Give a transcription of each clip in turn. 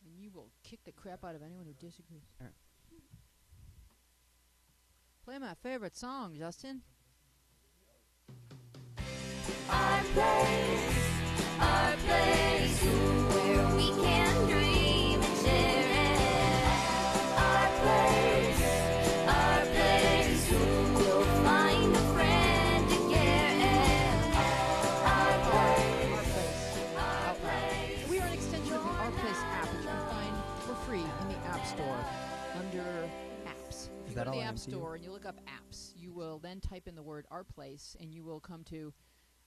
And you will kick the crap out of anyone who disagrees. All right. Play my favorite song, Justin. Our place, where we can dream and share it. Our place, we'll find a friend to care it. Our place. We are an extension of the Our Place app, which you can find for free in the App Store under apps. If you go to the App Store and you look up apps, you will then type in the word Our Place, and you will come to,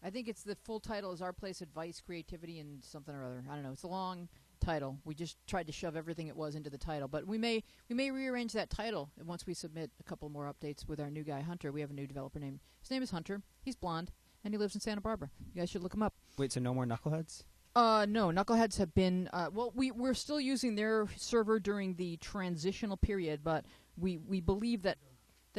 I think it's the full title is Our Place Advice, Creativity, and something or other. I don't know. It's a long title. We just tried to shove everything it was into the title. But we may rearrange that title once we submit a couple more updates with our new guy, Hunter. We have a new developer name. His name is Hunter. He's blonde, and he lives in Santa Barbara. You guys should look him up. Wait, so no more Knuckleheads? No. Knuckleheads have been... we're still using their server during the transitional period, but we believe that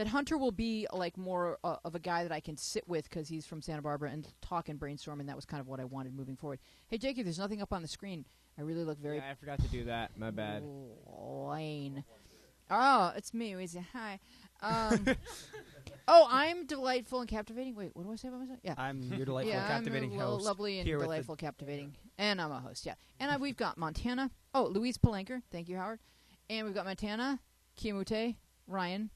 Hunter will be like more of a guy that I can sit with because he's from Santa Barbara and talk and brainstorm, and that was kind of what I wanted moving forward. Hey, Jakey, there's nothing up on the screen. I really look very... Yeah, I forgot to do that. My bad. Lane. Oh, it's me, Louise. Hi. I'm delightful and captivating. Wait, what do I say about myself? Yeah. I'm your delightful and captivating I'm host. Lovely and delightful, captivating. And I'm a host, yeah. And we've got Montana. Oh, Louise Palanker. Thank you, Howard. And we've got Montana, Kiamute, Ryan,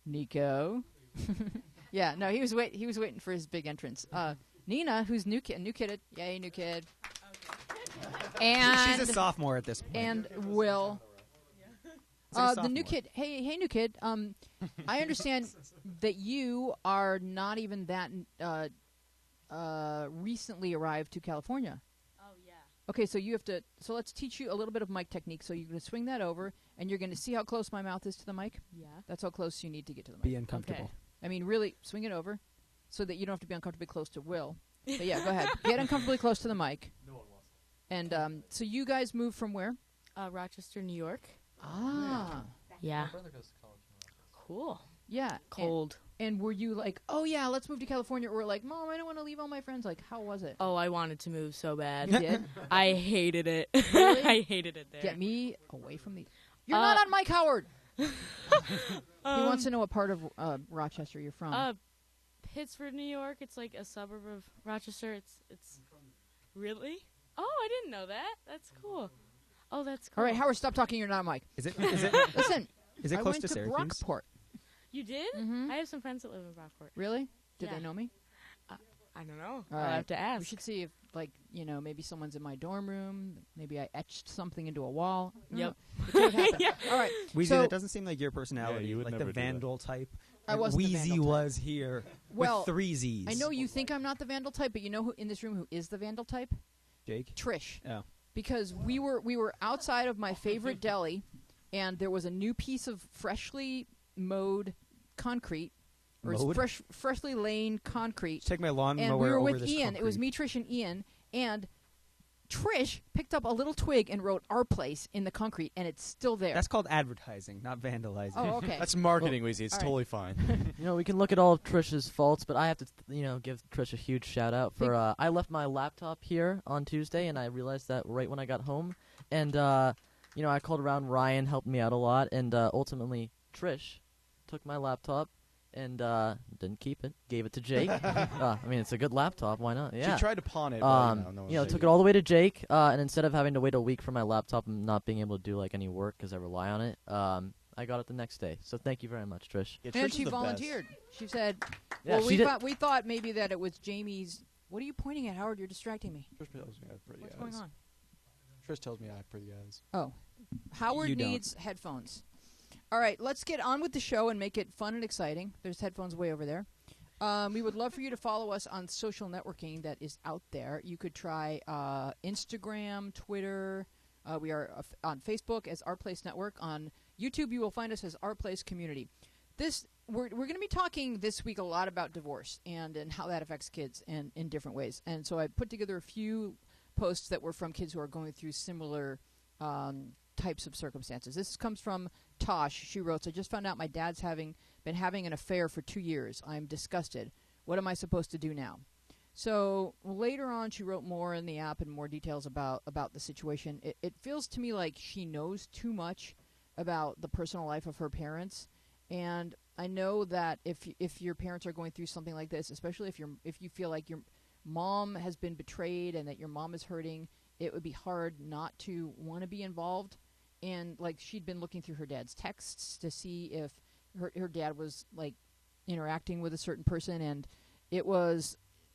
Nico. Yeah, no, he was waiting for his big entrance. Nina, who's new kid. Yay, new kid. Okay. And she's a sophomore at this point. And Will. The new kid. Hey, new kid. I understand that you are not even that recently arrived to California. Oh yeah. Okay, so you have to. So let's teach you a little bit of mic technique. So you're going to swing that over, and you're going to see how close my mouth is to the mic. Yeah. That's how close you need to get to the mic. Be uncomfortable. Okay. I mean, really, swing it over, so that you don't have to be uncomfortably close to Will. But yeah, go ahead. Get uncomfortably close to the mic. No one wants it. And so you guys moved from where? Rochester, New York. Ah. Yeah. My brother goes to college in Rochester. Cool. Yeah. Cold. And were you like, oh yeah, let's move to California, or like, Mom, I don't want to leave all my friends? Like, how was it? Oh, I wanted to move so bad. You did? I hated it. Really? I hated it there. Get me away from the... You're not on Mike Howard! He wants to know what part of Rochester you're from. Pittsford, New York. It's like a suburb of Rochester. It's really? Oh, I didn't know that. That's cool. Oh, that's cool. All right, Howard, stop talking. You're not on Mike. Is it? Listen. Is it I close went to Syracuse? Brockport. You did? Mm-hmm. I have some friends that live in Brockport. Really? Did Yeah. they know me? I don't know. All I'll right. have to ask. We should see if, like, maybe someone's in my dorm room. Maybe I etched something into a wall. Yep. Yeah. All right. Weezy, So- that doesn't seem like your personality. Yeah, you would like never the do that. vandal type. I wasn't the Wheezy vandal type. was here Well, with 3 Z's. I know you think I'm not the vandal type, but you know who in this room who is the vandal type? Jake? Trish. Oh. Because we were outside of my favorite deli, and there was a new piece of freshly mowed concrete, or Mowed? freshly laid concrete. Take my lawnmower And we were over with this Ian. concrete. It was me, Trish, and Ian. And Trish picked up a little twig and wrote "Our Place" in the concrete, and it's still there. That's called advertising, not vandalizing. Oh, okay. That's marketing, Weezy. It's all right. totally fine. We can look at all of Trish's faults, but I have to, give Trish a huge shout out for. I left my laptop here on Tuesday, and I realized that right when I got home, and I called around. Ryan helped me out a lot, and ultimately Trish took my laptop and didn't keep it. Gave it to Jake. It's a good laptop. Why not? Yeah. She tried to pawn it. But, no one took it all the way to Jake, and instead of having to wait a week for my laptop and not being able to do any work because I rely on it, I got it the next day. So thank you very much, Trish. Yeah, and Trish she is the volunteered. best. She said, Yeah, "Well, she we thought maybe that it was Jamie's." What are you pointing at, Howard? You're distracting me. Trish tells me I have pretty What's eyes. going on? Trish tells me I have pretty eyes. Oh, Howard You don't. needs headphones. All right, let's get on with the show and make it fun and exciting. There's headphones way over there. We would love for you to follow us on social networking that is out there. You could try Instagram, Twitter. We are on Facebook as Our Place Network. On YouTube, you will find us as Our Place Community. We're going to be talking this week a lot about divorce and how that affects kids and in different ways. And so I put together a few posts that were from kids who are going through similar types of circumstances. This comes from Tosh. She wrote, "I just found out my dad's been having an affair for 2 years. I'm disgusted. What am I supposed to do now?" So later on, she wrote more in the app and more details about the situation. It feels to me like she knows too much about the personal life of her parents, and I know that if your parents are going through something like this, especially if you feel like your mom has been betrayed and that your mom is hurting, it would be hard not to want to be involved. And like she'd been looking through her dad's texts to see if her dad was like interacting with a certain person, and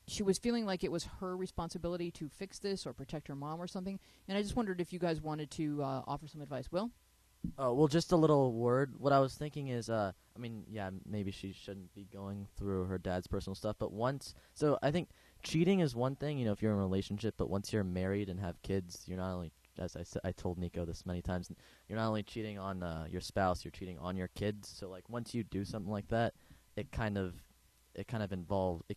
she was feeling like it was her responsibility to fix this or protect her mom or something. And I just wondered if you guys wanted to offer some advice. Will? Oh, well, just a little word. What I was thinking is, I mean, yeah, maybe she shouldn't be going through her dad's personal stuff, but so I think cheating is one thing, if you're in a relationship, but once you're married and have kids, you're not only, as I told Nico this many times, you're not only cheating on your spouse, you're cheating on your kids. So, like, once you do something like that, it can involve the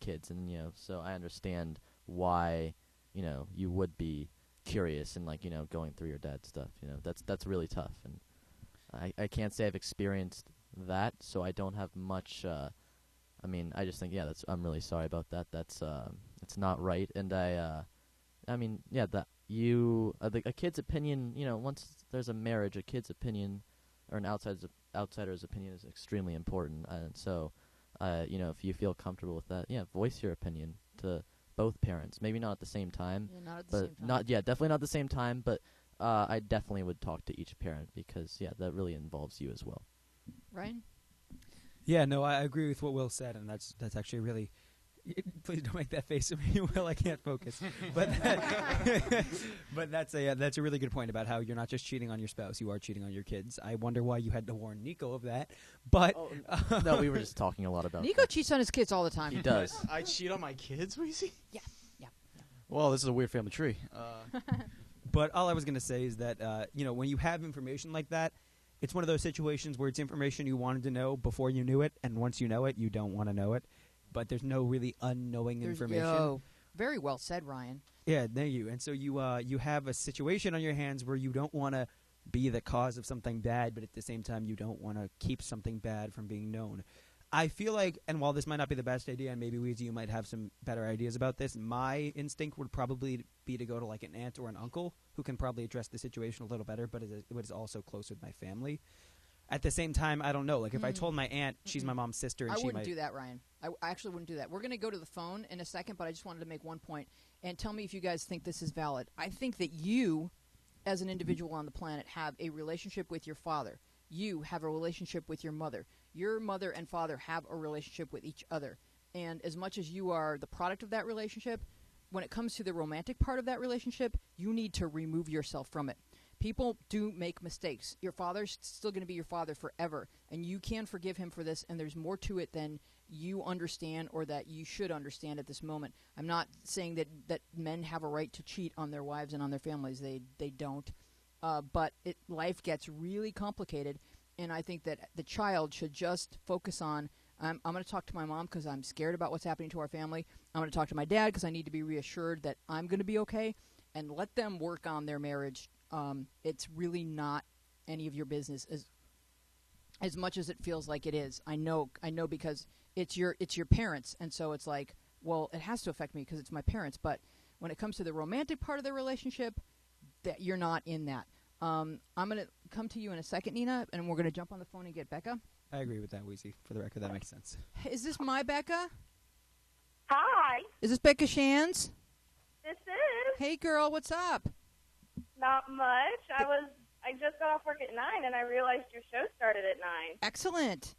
kids, and so I understand why you would be curious and like going through your dad's stuff. That's really tough, and I can't say I've experienced that, so I don't have much. I mean, I just think I'm really sorry about that. That's it's not right, and a kid's opinion. Once there's a marriage, a kid's opinion or an outsider's opinion is extremely important, and so. If you feel comfortable with that, voice your opinion to both parents. Maybe not at the same time. Yeah, not at the same time. Definitely not at the same time, but I definitely would talk to each parent because, that really involves you as well. Ryan? Yeah, no, I agree with what Will said, and that's actually really... Please don't make that face at me, Will. I can't focus. But that's a really good point about how you're not just cheating on your spouse; you are cheating on your kids. I wonder why you had to warn Nico of that. But no, we were just talking a lot about. Nico cheats on his kids all the time. He does. I cheat on my kids, Weezy? Yeah. Well, this is a weird family tree. But all I was going to say is that when you have information like that, it's one of those situations where it's information you wanted to know before you knew it, and once you know it, you don't want to know it. But there's no really unknowing information. Very well said, Ryan. Yeah, thank you. And so you have a situation on your hands where you don't want to be the cause of something bad, but at the same time you don't want to keep something bad from being known. I feel like, and while this might not be the best idea, and maybe Weezy, you might have some better ideas about this, my instinct would probably be to go to like an aunt or an uncle who can probably address the situation a little better, but it is also close with my family. At the same time, I don't know. Like, if I told my aunt she's my mom's sister, and I she wouldn't might do that, Ryan. I actually wouldn't do that. We're going to go to the phone in a second, but I just wanted to make one point and tell me if you guys think this is valid. I think that you, as an individual on the planet, have a relationship with your father. You have a relationship with your mother. Your mother and father have a relationship with each other. And as much as you are the product of that relationship, when it comes to the romantic part of that relationship, you need to remove yourself from it. People do make mistakes. Your father's still going to be your father forever, and you can forgive him for this, and there's more to it than you understand or that you should understand at this moment. I'm not saying that men have a right to cheat on their wives and on their families. They don't. But life gets really complicated, and I think that the child should just focus on, I'm going to talk to my mom because I'm scared about what's happening to our family. I'm going to talk to my dad because I need to be reassured that I'm going to be okay, and let them work on their marriage. It's really not any of your business as much as it feels like it is. I know because it's your parents, and so it's like, well, it has to affect me because it's my parents. But when it comes to the romantic part of the relationship, that you're not in that. I'm gonna come to you in a second, Nina, and we're gonna jump on the phone and get Becca. I agree with that, Weezy. For the record, that makes sense. Is this my Becca? Hi, Is this Becca Shands? this is Hey, girl, what's up? not much. I just got off work at 9, and I realized your show started at 9. Excellent.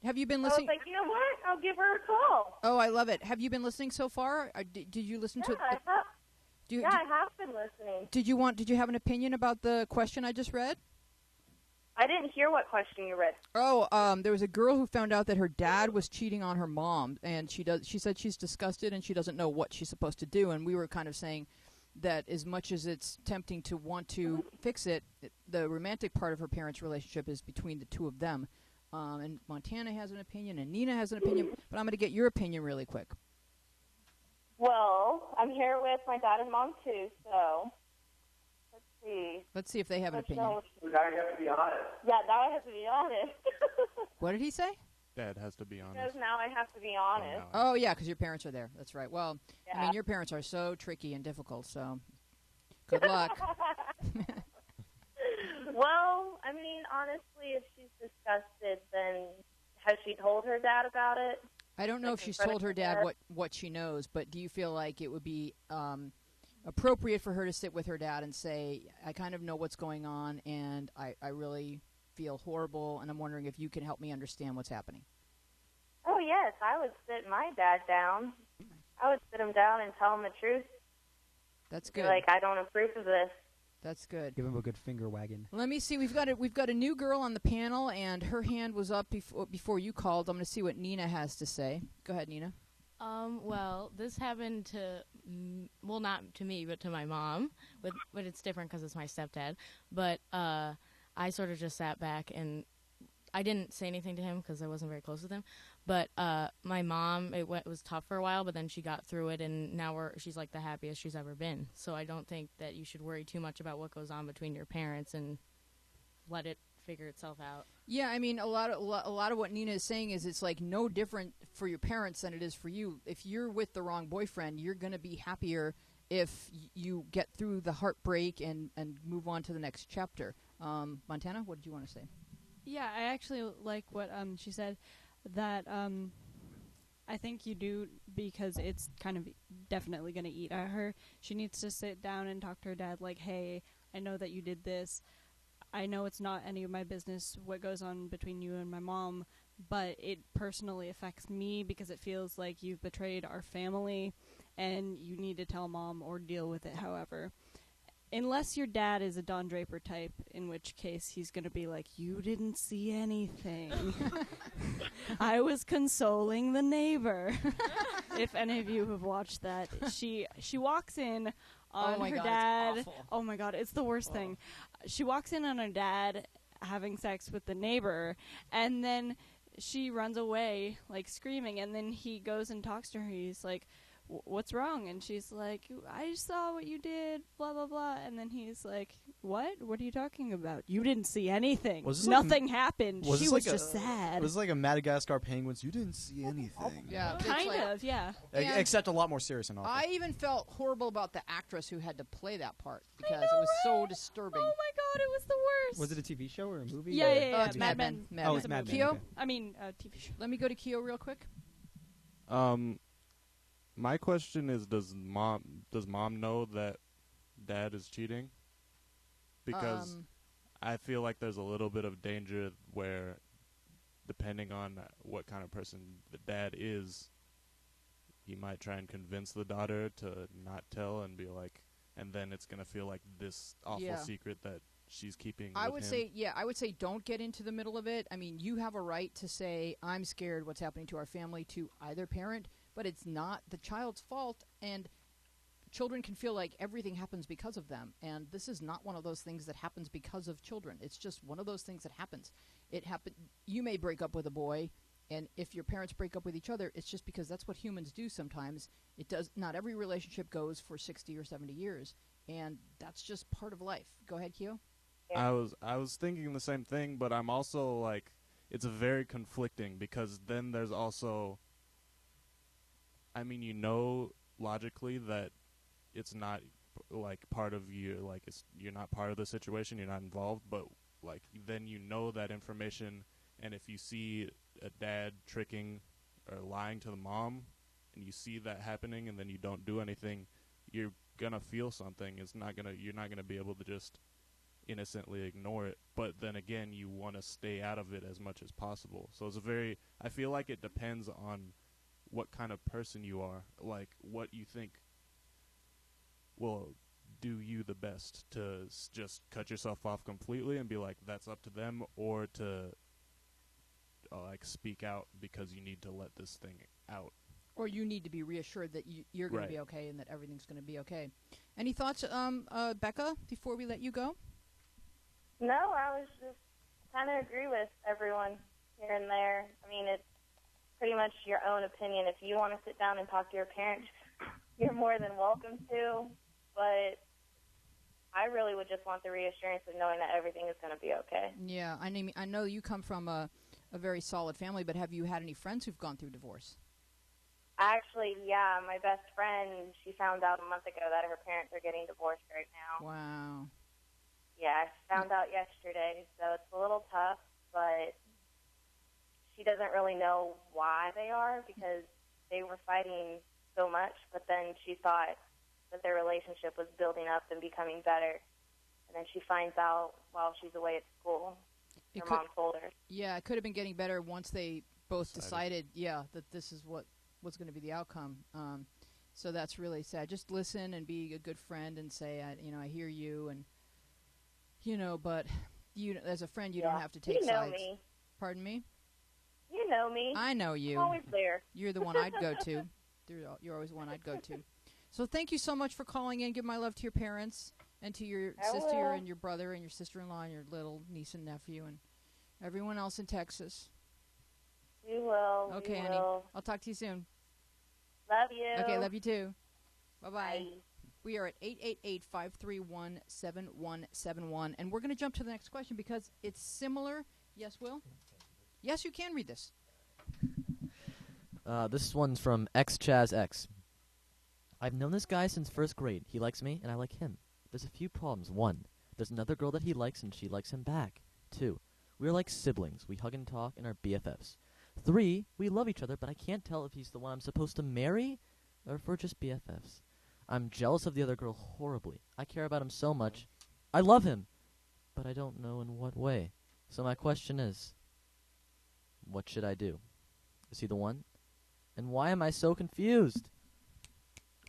Have you been I was listening? like, you know what? I'll give her a call. Oh, I love it. Have you been listening so far? Did you listen Yeah, to? I have. Do you, Yeah, I have been listening. Did you have an opinion about the question I just read? I didn't hear what question you read. Oh, there was a girl who found out that her dad was cheating on her mom, and she said she's disgusted and she doesn't know what she's supposed to do. And we were kind of saying that as much as it's tempting to want to fix it, the romantic part of her parents' relationship is between the two of them. And Montana has an opinion, and Nina has an opinion, but I'm going to get your opinion really quick. Well, I'm here with my dad and mom, too, so let's see. Let's see if they have an opinion. Now I have to be honest. Yeah, now I have to be honest. What did he say? Dad has to be honest. Because now I have to be honest. Oh, yeah, because your parents are there. That's right. Well, I Yeah. mean, your parents are so tricky and difficult, so good luck. Well, I mean, honestly, if she's discussed it, then has she told her dad about it? I don't know Like if in she's front told of her your dad dad? what she knows, but do you feel like it would be appropriate for her to sit with her dad and say, I kind of know what's going on, and I really feel horrible, and I'm wondering if you can help me understand what's happening? Oh, yes, I would sit my dad down. I would sit him down and tell him the truth. That's Be good. like, I don't approve of this. That's good. Give him a good finger wagging. Let me see. We've got a new girl on the panel, and her hand was up before you called. I'm going to see what Nina has to say. Go ahead, Nina. Well, this happened to, well, not to me, but to my mom. But it's different because it's my stepdad. But I sort of just sat back, and I didn't say anything to him because I wasn't very close with him. But my mom, it was tough for a while, but then she got through it, and now she's like the happiest she's ever been. So I don't think that you should worry too much about what goes on between your parents and let it figure itself out. Yeah, I mean, a lot of what Nina is saying is it's like no different for your parents than it is for you. If you're with the wrong boyfriend, you're going to be happier if you get through the heartbreak and move on to the next chapter. Montana, what did you want to say? Yeah, I actually like what she said, that I think you do, because it's kind of definitely going to eat at her. She needs to sit down and talk to her dad like, hey, I know that you did this. I know it's not any of my business what goes on between you and my mom, but it personally affects me because it feels like you've betrayed our family, and you need to tell mom or deal with it however. Unless your dad is a Don Draper type, in which case he's going to be like, you didn't see anything. I was consoling the neighbor. If any of you have watched that, she walks in on her dad. It's awful. Oh my God, it's the worst thing. She walks in on her dad having sex with the neighbor, and then she runs away, like screaming, and then he goes and talks to her. He's like, what's wrong? And she's like, I saw what you did, blah, blah, blah. And then he's like, what? What are you talking about? You didn't see anything. Nothing happened. She was just sad. It was like a Madagascar Penguins. You didn't see anything. Yeah, Kind of, yeah. And Except a lot more serious and awful. I even felt horrible about the actress who had to play that part because it was so disturbing. Oh my God, it was the worst. Was it a TV show or a movie? Yeah, or- yeah, yeah. It's Mad Mad Men. Men. Oh, it's Mad Men. Keo? Okay. I mean, TV show. Let me go to Keo real quick. My question is, does mom know that dad is cheating? Because I feel like there's a little bit of danger where, depending on what kind of person the dad is, he might try and convince the daughter to not tell and be like, and then it's going to feel like this awful secret that she's keeping I with would him. I would say don't get into the middle of it. I mean, you have a right to say, I'm scared what's happening to our family to either parent, but it's not the child's fault, and children can feel like everything happens because of them, and this is not one of those things that happens because of children. It's just one of those things that happens. You may break up with a boy, and if your parents break up with each other, it's just because that's what humans do sometimes. Not every relationship goes for 60 or 70 years, and that's just part of life. Go ahead, Keo. I was thinking the same thing, but I'm also like, it's very conflicting because then there's also, I mean, logically that it's not like part of you, like you're not part of the situation, you're not involved, but like then that information, and if you see a dad tricking or lying to the mom, and you see that happening, and then you don't do anything, you're gonna feel something. You're not gonna be able to just innocently ignore it. But then again, you want to stay out of it as much as possible. So I feel like it depends on what kind of person you are, like what you think will do you the best, to just cut yourself off completely and be like, that's up to them, or to like speak out because you need to let this thing out. Or you need to be reassured that you're going to be okay and that everything's going to be okay. Any thoughts, Becca, before we let you go? No, I was just kind of agree with everyone here and there. I mean, it's pretty much your own opinion. If you want to sit down and talk to your parents, you're more than welcome to. But I really would just want the reassurance of knowing that everything is going to be okay. Yeah, I know you come from a a very solid family. But have you had any friends who've gone through divorce? Actually, yeah, my best friend, she found out a month ago that her parents are getting divorced right now. Wow. Yeah, she found out yesterday, so it's a little tough, but she doesn't really know why they are because they were fighting so much, but then she thought that their relationship was building up and becoming better. And then she finds out while she's away at school. Her mom told her. Yeah, it could have been getting better once they both decided, that this is what was going to be the outcome. So that's really sad. Just listen and be a good friend and say, I hear you, and but you, as a friend, you don't have to take sides. Me. Pardon me? You know me. I know you. I'm always there. You're the one I'd go to. You're always the one I'd go to. So thank you so much for calling in. Give my love to your parents and to your sister and your brother and your sister-in-law and your little niece and nephew and everyone else in Texas. We will. Okay, honey. I'll talk to you soon. Love you. Okay, love you too. Bye-bye. Bye. We are at 888-531-7171, and we're going to jump to the next question because it's similar. Yes, Will? Yes, you can read this. This one's from XChazX. I've known this guy since first grade. He likes me, and I like him. There's a few problems. 1, there's another girl that he likes, and she likes him back. 2, we're like siblings. We hug and talk and are BFFs. 3, we love each other, but I can't tell if he's the one I'm supposed to marry or if we're just BFFs. I'm jealous of the other girl horribly. I care about him so much. I love him, but I don't know in what way. So my question is, what should I do? Is he the one? And why am I so confused?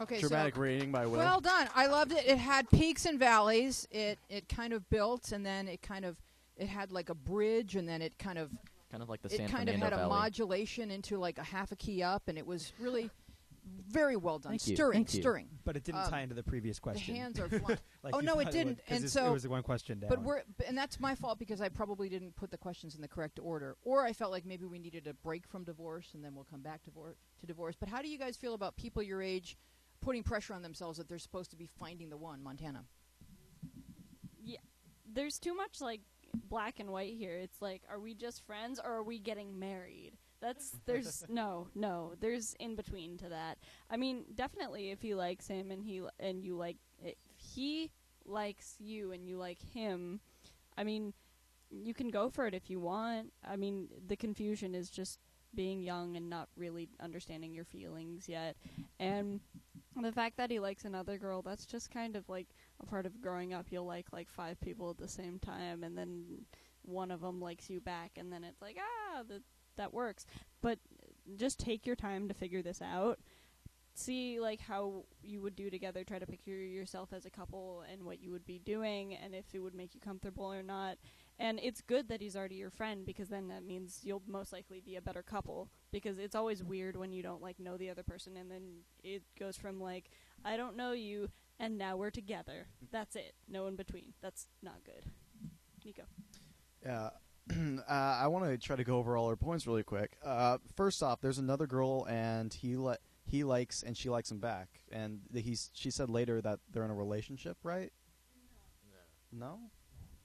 Okay, Dramatic rating by Will. Well done. I loved it. It had peaks and valleys. It kind of built, and then it had like a bridge, and then it kind of like the San kind of Fernando had a Valley. modulation into like a half a key up, and it was really very well done. Thank you. Stirring. But it didn't tie into the previous question. The hands are flying. Like oh you no, it thought didn't. would, And so it was the one question down. and that's my fault because I probably didn't put the questions in the correct order, or I felt like maybe we needed a break from divorce, and then we'll come back to divorce. But how do you guys feel about people your age putting pressure on themselves that they're supposed to be finding the one? Montana. Yeah, there's too much like black and white here. It's like, are we just friends or are we getting married? There's there's in between to that. I mean, definitely if he likes him and if he likes you and you like him, I mean, you can go for it if you want. I mean, the confusion is just being young and not really understanding your feelings yet. And the fact that he likes another girl, that's just kind of like a part of growing up. You'll like 5 people at the same time, and then one of them likes you back, and then it's like, that works. But just take your time to figure this out. See like how you would do together. Try to picture yourself as a couple and what you would be doing, and if it would make you comfortable or not. And it's good that he's already your friend, because then that means you'll most likely be a better couple. Because it's always weird when you don't know the other person, and then it goes from I don't know you, and now we're together. That's it. No in between. That's not good. Nico. Yeah. I want to try to go over all her points really quick. First off, there's another girl, and he likes and she likes him back. And she said later that they're in a relationship, right? No?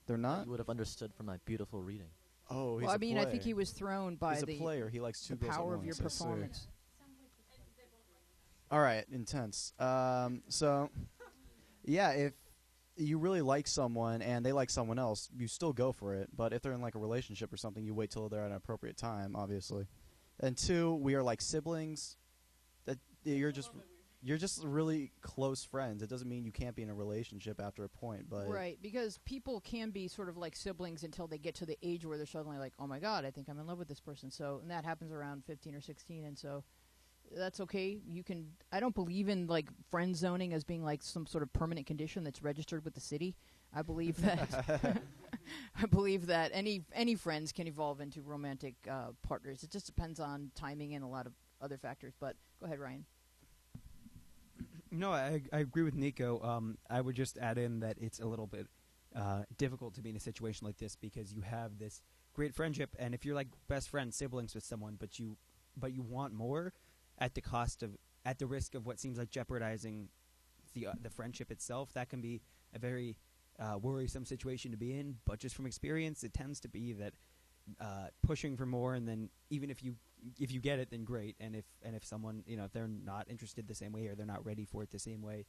They're not? You would have understood from my beautiful reading. Oh, he's Well, I a mean, player. I think he was thrown by He's a player. He likes two the girls at power of your once, I see. performance. All right, intense. So, yeah, if you really like someone and they like someone else, you still go for it. But if they're in a relationship or something, you wait till they're at an appropriate time, obviously. And 2, we are like siblings. That you're just really close friends. It doesn't mean you can't be in a relationship after a point, but Right, because people can be sort of like siblings until they get to the age where they're suddenly like, oh my God, I think I'm in love with this person. So, and that happens around 15 or 16, and so that's okay. I don't believe in friend zoning as being some sort of permanent condition that's registered with the city. I believe that any friends can evolve into romantic partners. It just depends on timing and a lot of other factors. But go ahead, Ryan. No, I agree with Nico. I would just add in that it's a little bit difficult to be in a situation like this because you have this great friendship, and if you're best friends, siblings with someone, but you want more at the risk of what seems like jeopardizing the friendship itself, that can be a very worrisome situation to be in. But just from experience, it tends to be that pushing for more, and then even if you get it, then great. And if someone, if they're not interested the same way or they're not ready for it the same way,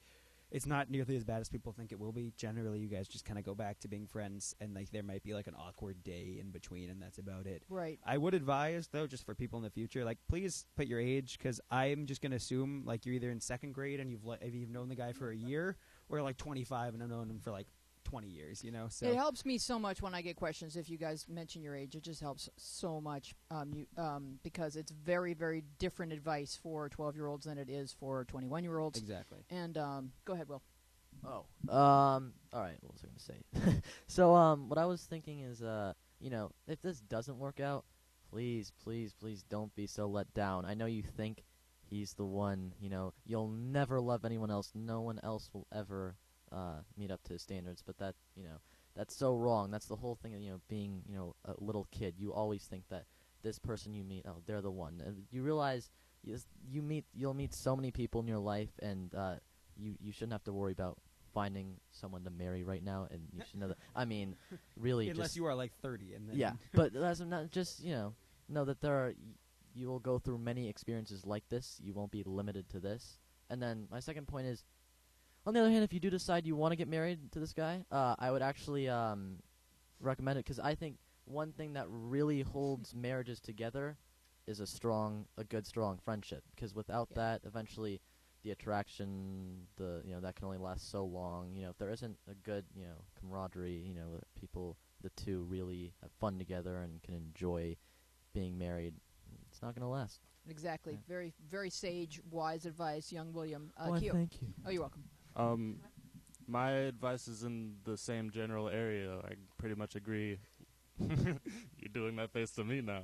it's not nearly as bad as people think it will be. Generally, you guys just kind of go back to being friends, and like there might be like an awkward day in between, and that's about it. Right. I would advise, though, just for people in the future, like please put your age, because I'm just gonna assume like you're either in second grade and you've known the guy for a year, or like 25 and I've known him for like 20 years. So it helps me so much when I get questions. If you guys mention your age, it just helps so much. Because it's very, very different advice for 12-year-olds than it is for 21-year-olds. Exactly. And go ahead, Will. Oh. All right. What was I going to say? So, what I was thinking is, if this doesn't work out, please, please, please don't be so let down. I know you think he's the one. You'll never love anyone else. No one else will ever meet up to his standards. But that's so wrong. That's the whole thing. Being a little kid, you always think that this person you meet, they're the one. And you realize you'll meet so many people in your life, and you shouldn't have to worry about finding someone to marry right now. And you should know that. I mean, really, unless you are like 30, and then yeah. But that's not just know that you will go through many experiences like this. You won't be limited to this. And then my second point is, on the other hand, if you do decide you want to get married to this guy, I would actually recommend it, because I think one thing that really holds marriages together is a good, strong friendship. Because without that, eventually, the attraction, that can only last so long. If there isn't a good, camaraderie, the two really have fun together and can enjoy being married, it's not going to last. Exactly. Yeah. Very, very sage, wise advice, young William. Keo. Thank you. Oh, you're welcome. My advice is in the same general area. I pretty much agree. You're doing that face to me now.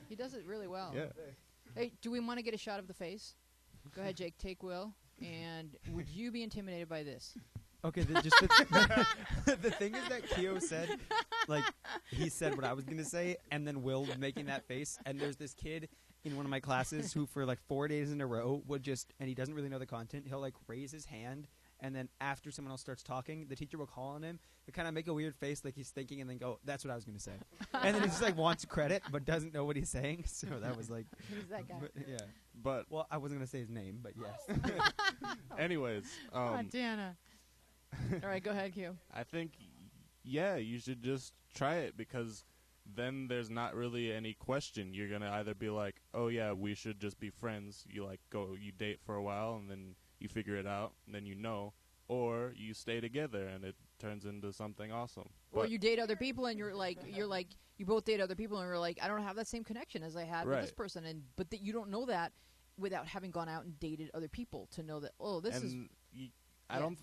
He does it really well. Yeah. Hey, do we want to get a shot of the face? Go ahead, Jake. Take Will. And would you be intimidated by this? Okay, the thing is that Keo said, like, he said what I was going to say, and then Will making that face. And there's this kid in one of my classes who for like 4 days in a row would just, and he doesn't really know the content, he'll like raise his hand, and then after someone else starts talking, the teacher will call on him, he'll kind of make a weird face like he's thinking, and then go, that's what I was going to say. And then he just like wants credit, but doesn't know what he's saying, so that was like... Who's that guy? But well, I wasn't going to say his name, but yes. Anyways. Dana. All right, go ahead, Q. I think, you should just try it, because then there's not really any question. You're going to either be like, oh, yeah, we should just be friends. You you date for a while, and then you figure it out, and then or you stay together, and it turns into something awesome. Or you date other people, and you both date other people, and you're like, I don't have that same connection as I had with this person, but you don't know that without having gone out and dated other people to know that,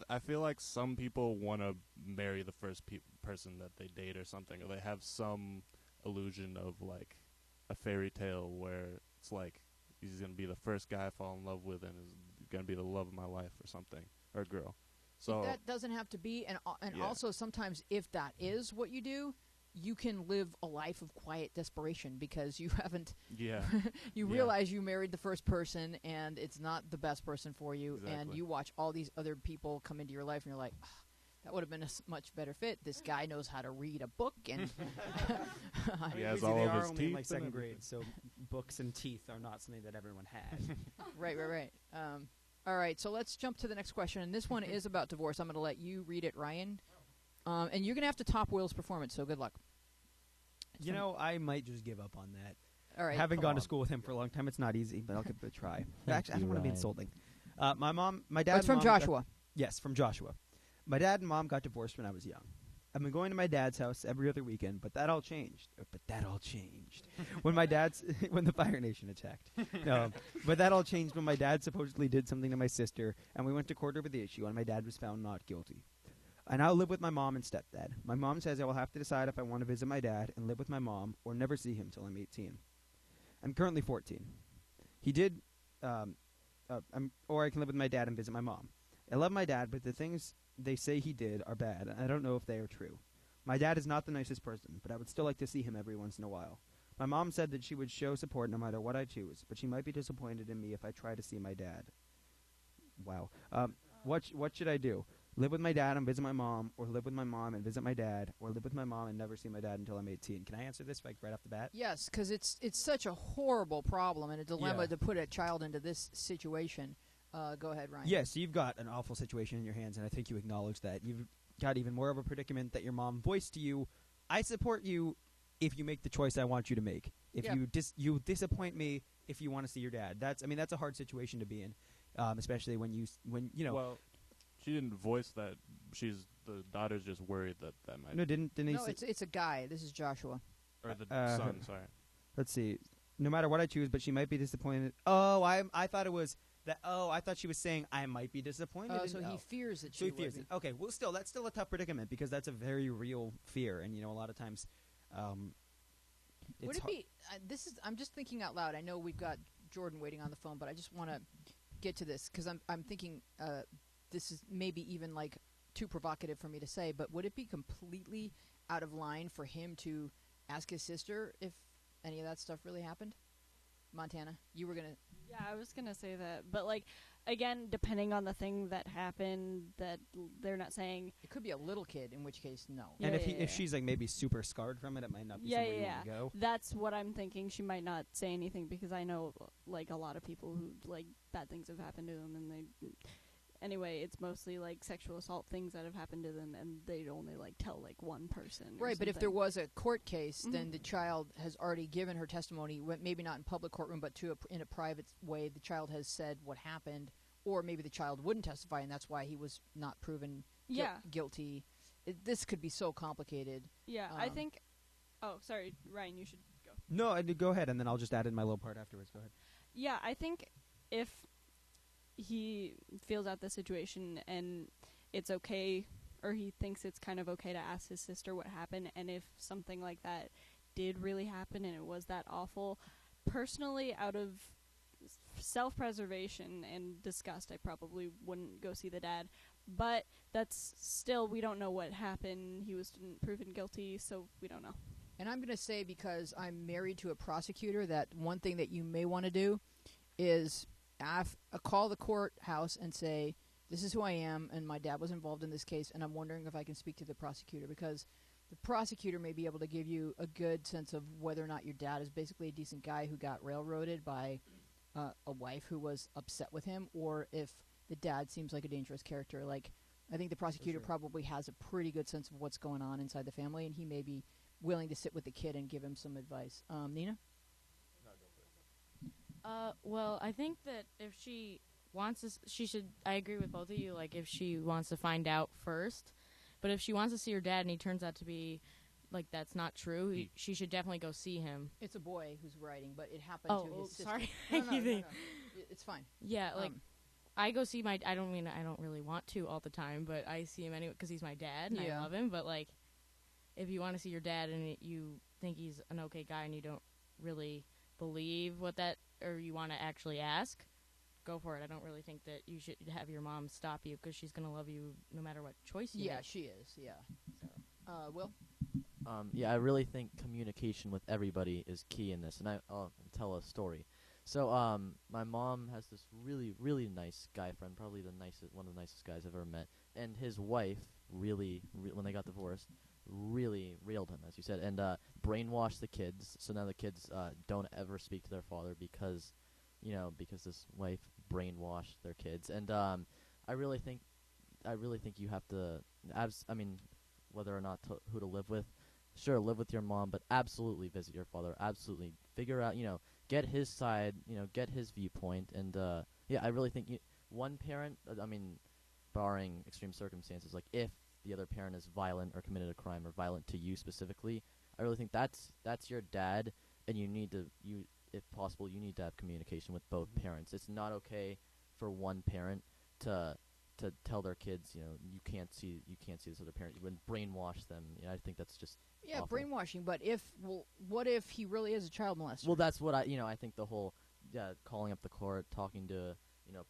I feel like some people want to marry the first person that they date or something, or they have some illusion of like a fairy tale where it's like he's going to be the first guy I fall in love with and is going to be the love of my life or something, or a girl. So that doesn't have to be, and also sometimes if that is what you do, you can live a life of quiet desperation because you haven't. Yeah. You realize you married the first person and it's not the best person for you, and you watch all these other people come into your life, and you're like, oh, that would have been a much better fit. This guy knows how to read a book, and he has all of his teeth. Like second grade, so books and teeth are not something that everyone has. Right. All right, so let's jump to the next question, and this one is about divorce. I'm going to let you read it, Ryan. And you're going to have to top Will's performance, so good luck. I might just give up on that. All right. Having gone to school with him for a long time, it's not easy, but I'll give it a try. Actually, I don't want to be insulting. My dad. It's from Joshua. Yes, from Joshua. My dad and mom got divorced when I was young. I've been going to my dad's house every other weekend, but that all changed. When the Fire Nation attacked. No, but that all changed when my dad supposedly did something to my sister, and we went to court over the issue, and my dad was found not guilty. I now live with my mom and stepdad. My mom says I will have to decide if I want to visit my dad and live with my mom or never see him till I'm 18. I'm currently 14. Or I can live with my dad and visit my mom. I love my dad, but the things they say he did are bad, and I don't know if they are true. My dad is not the nicest person, but I would still like to see him every once in a while. My mom said that she would show support no matter what I choose, but she might be disappointed in me if I try to see my dad. Wow. What should I do? live with my dad and visit my mom, or live with my mom and visit my dad, or live with my mom and never see my dad until I'm 18. Can I answer this like right off the bat? Yes, because it's such a horrible problem and a dilemma Yeah. to put a child into this situation. Go ahead, Ryan. Yes, you've got an awful situation in your hands, and I think you acknowledge that. You've got even more of a predicament that your mom voiced to you. I support you if you make the choice I want you to make. If Yeah. you disappoint me if you want to see your dad. That's a hard situation to be in, especially when you know. Well, she didn't voice that. The daughter's just worried that might. No, didn't he No, say? it's a guy. This is Joshua. Or the Uh, son. Sorry. Let's see. No matter what I choose, but she might be disappointed. Oh, I thought it was that. Oh, I thought she was saying I might be disappointed. Oh, in- so he oh. fears that So she he would fears be. it. Okay, well, that's still a tough predicament because that's a very real fear, and a lot of times, Would it's it be? I'm just thinking out loud. I know we've got Jordan waiting on the phone, but I just want to get to this because I'm thinking this is maybe even like too provocative for me to say. But would it be completely out of line for him to ask his sister if any of that stuff really happened? Montana, you were gonna. Yeah, I was gonna say that, but like, again, depending on the thing that happened, they're not saying. It could be a little kid, in which case, no. Yeah, and if yeah. she's like maybe super scarred from it, it might not be Yeah, somewhere you yeah, want to go. That's what I'm thinking. She might not say anything because I know like a lot of people who like bad things have happened to them, and they. Anyway, it's mostly like sexual assault things that have happened to them, and they'd only like tell like one person. or Right, but if there something. was a court case, then Mhm. the child has already given her testimony, maybe not in public courtroom, but in a private way. The child has said what happened, or maybe the child wouldn't testify, and that's why he was not proven Yeah. guilty. This could be so complicated. Yeah, I Um, think. Oh, sorry, Ryan, you should go. No, go ahead, and then I'll just add in my little part afterwards. Go ahead. Yeah, I think if he feels out the situation and it's okay, or he thinks it's kind of okay to ask his sister what happened, and if something like that did really happen and it was that awful, personally, out of self-preservation and disgust, I probably wouldn't go see the dad. But that's still, we don't know what happened. He was proven guilty, so we don't know. And I'm going to say, because I'm married to a prosecutor, that one thing that you may want to do is call the courthouse and say, this is who I am, and my dad was involved in this case, and I'm wondering if I can speak to the prosecutor, because the prosecutor may be able to give you a good sense of whether or not your dad is basically a decent guy who got railroaded by a wife who was upset with him, or if the dad seems like a dangerous character. Like, I think the prosecutor probably has a pretty good sense of what's going on inside the family, and he may be willing to sit with the kid and give him some advice. Nina? Well, I think that if she wants to, she should. I agree with both of you. Like, if she wants to find out first, but if she wants to see her dad and he turns out to be like that's not true, she should definitely go see him. It's a boy who's writing, but it happened to his sister. sorry. No. It's fine. Yeah, like I go see my. I don't really want to all the time, but I see him anyway because he's my dad and Yeah. I love him. But like, if you want to see your dad and you think he's an okay guy and you don't really believe what that, or you want to actually ask, go for it. I don't really think that you should have your mom stop you because she's gonna love you no matter what choice you Yeah, make. she is. Yeah. So, Will? Yeah, I really think communication with everybody is key in this, and I'll tell a story. So, my mom has this really, really nice guy friend, probably one of the nicest guys I've ever met, and his wife really, when they got divorced, really railed him, as you said, and brainwashed the kids. So now the kids don't ever speak to their father because this wife brainwashed their kids, and I really think you have to, whether or not who to live with. Sure, live with your mom, but absolutely visit your father. Absolutely figure out, get his side, get his viewpoint, and I really think one parent. Barring extreme circumstances, like if the other parent is violent or committed a crime or violent to you specifically, I really think that's your dad, and if possible, you need to have communication with both parents. It's not okay for one parent to tell their kids, you can't see this other parent. You wouldn't brainwash them. I think that's just awful. Brainwashing. But what if he really is a child molester? Well, that's what I think the whole calling up the court, talking to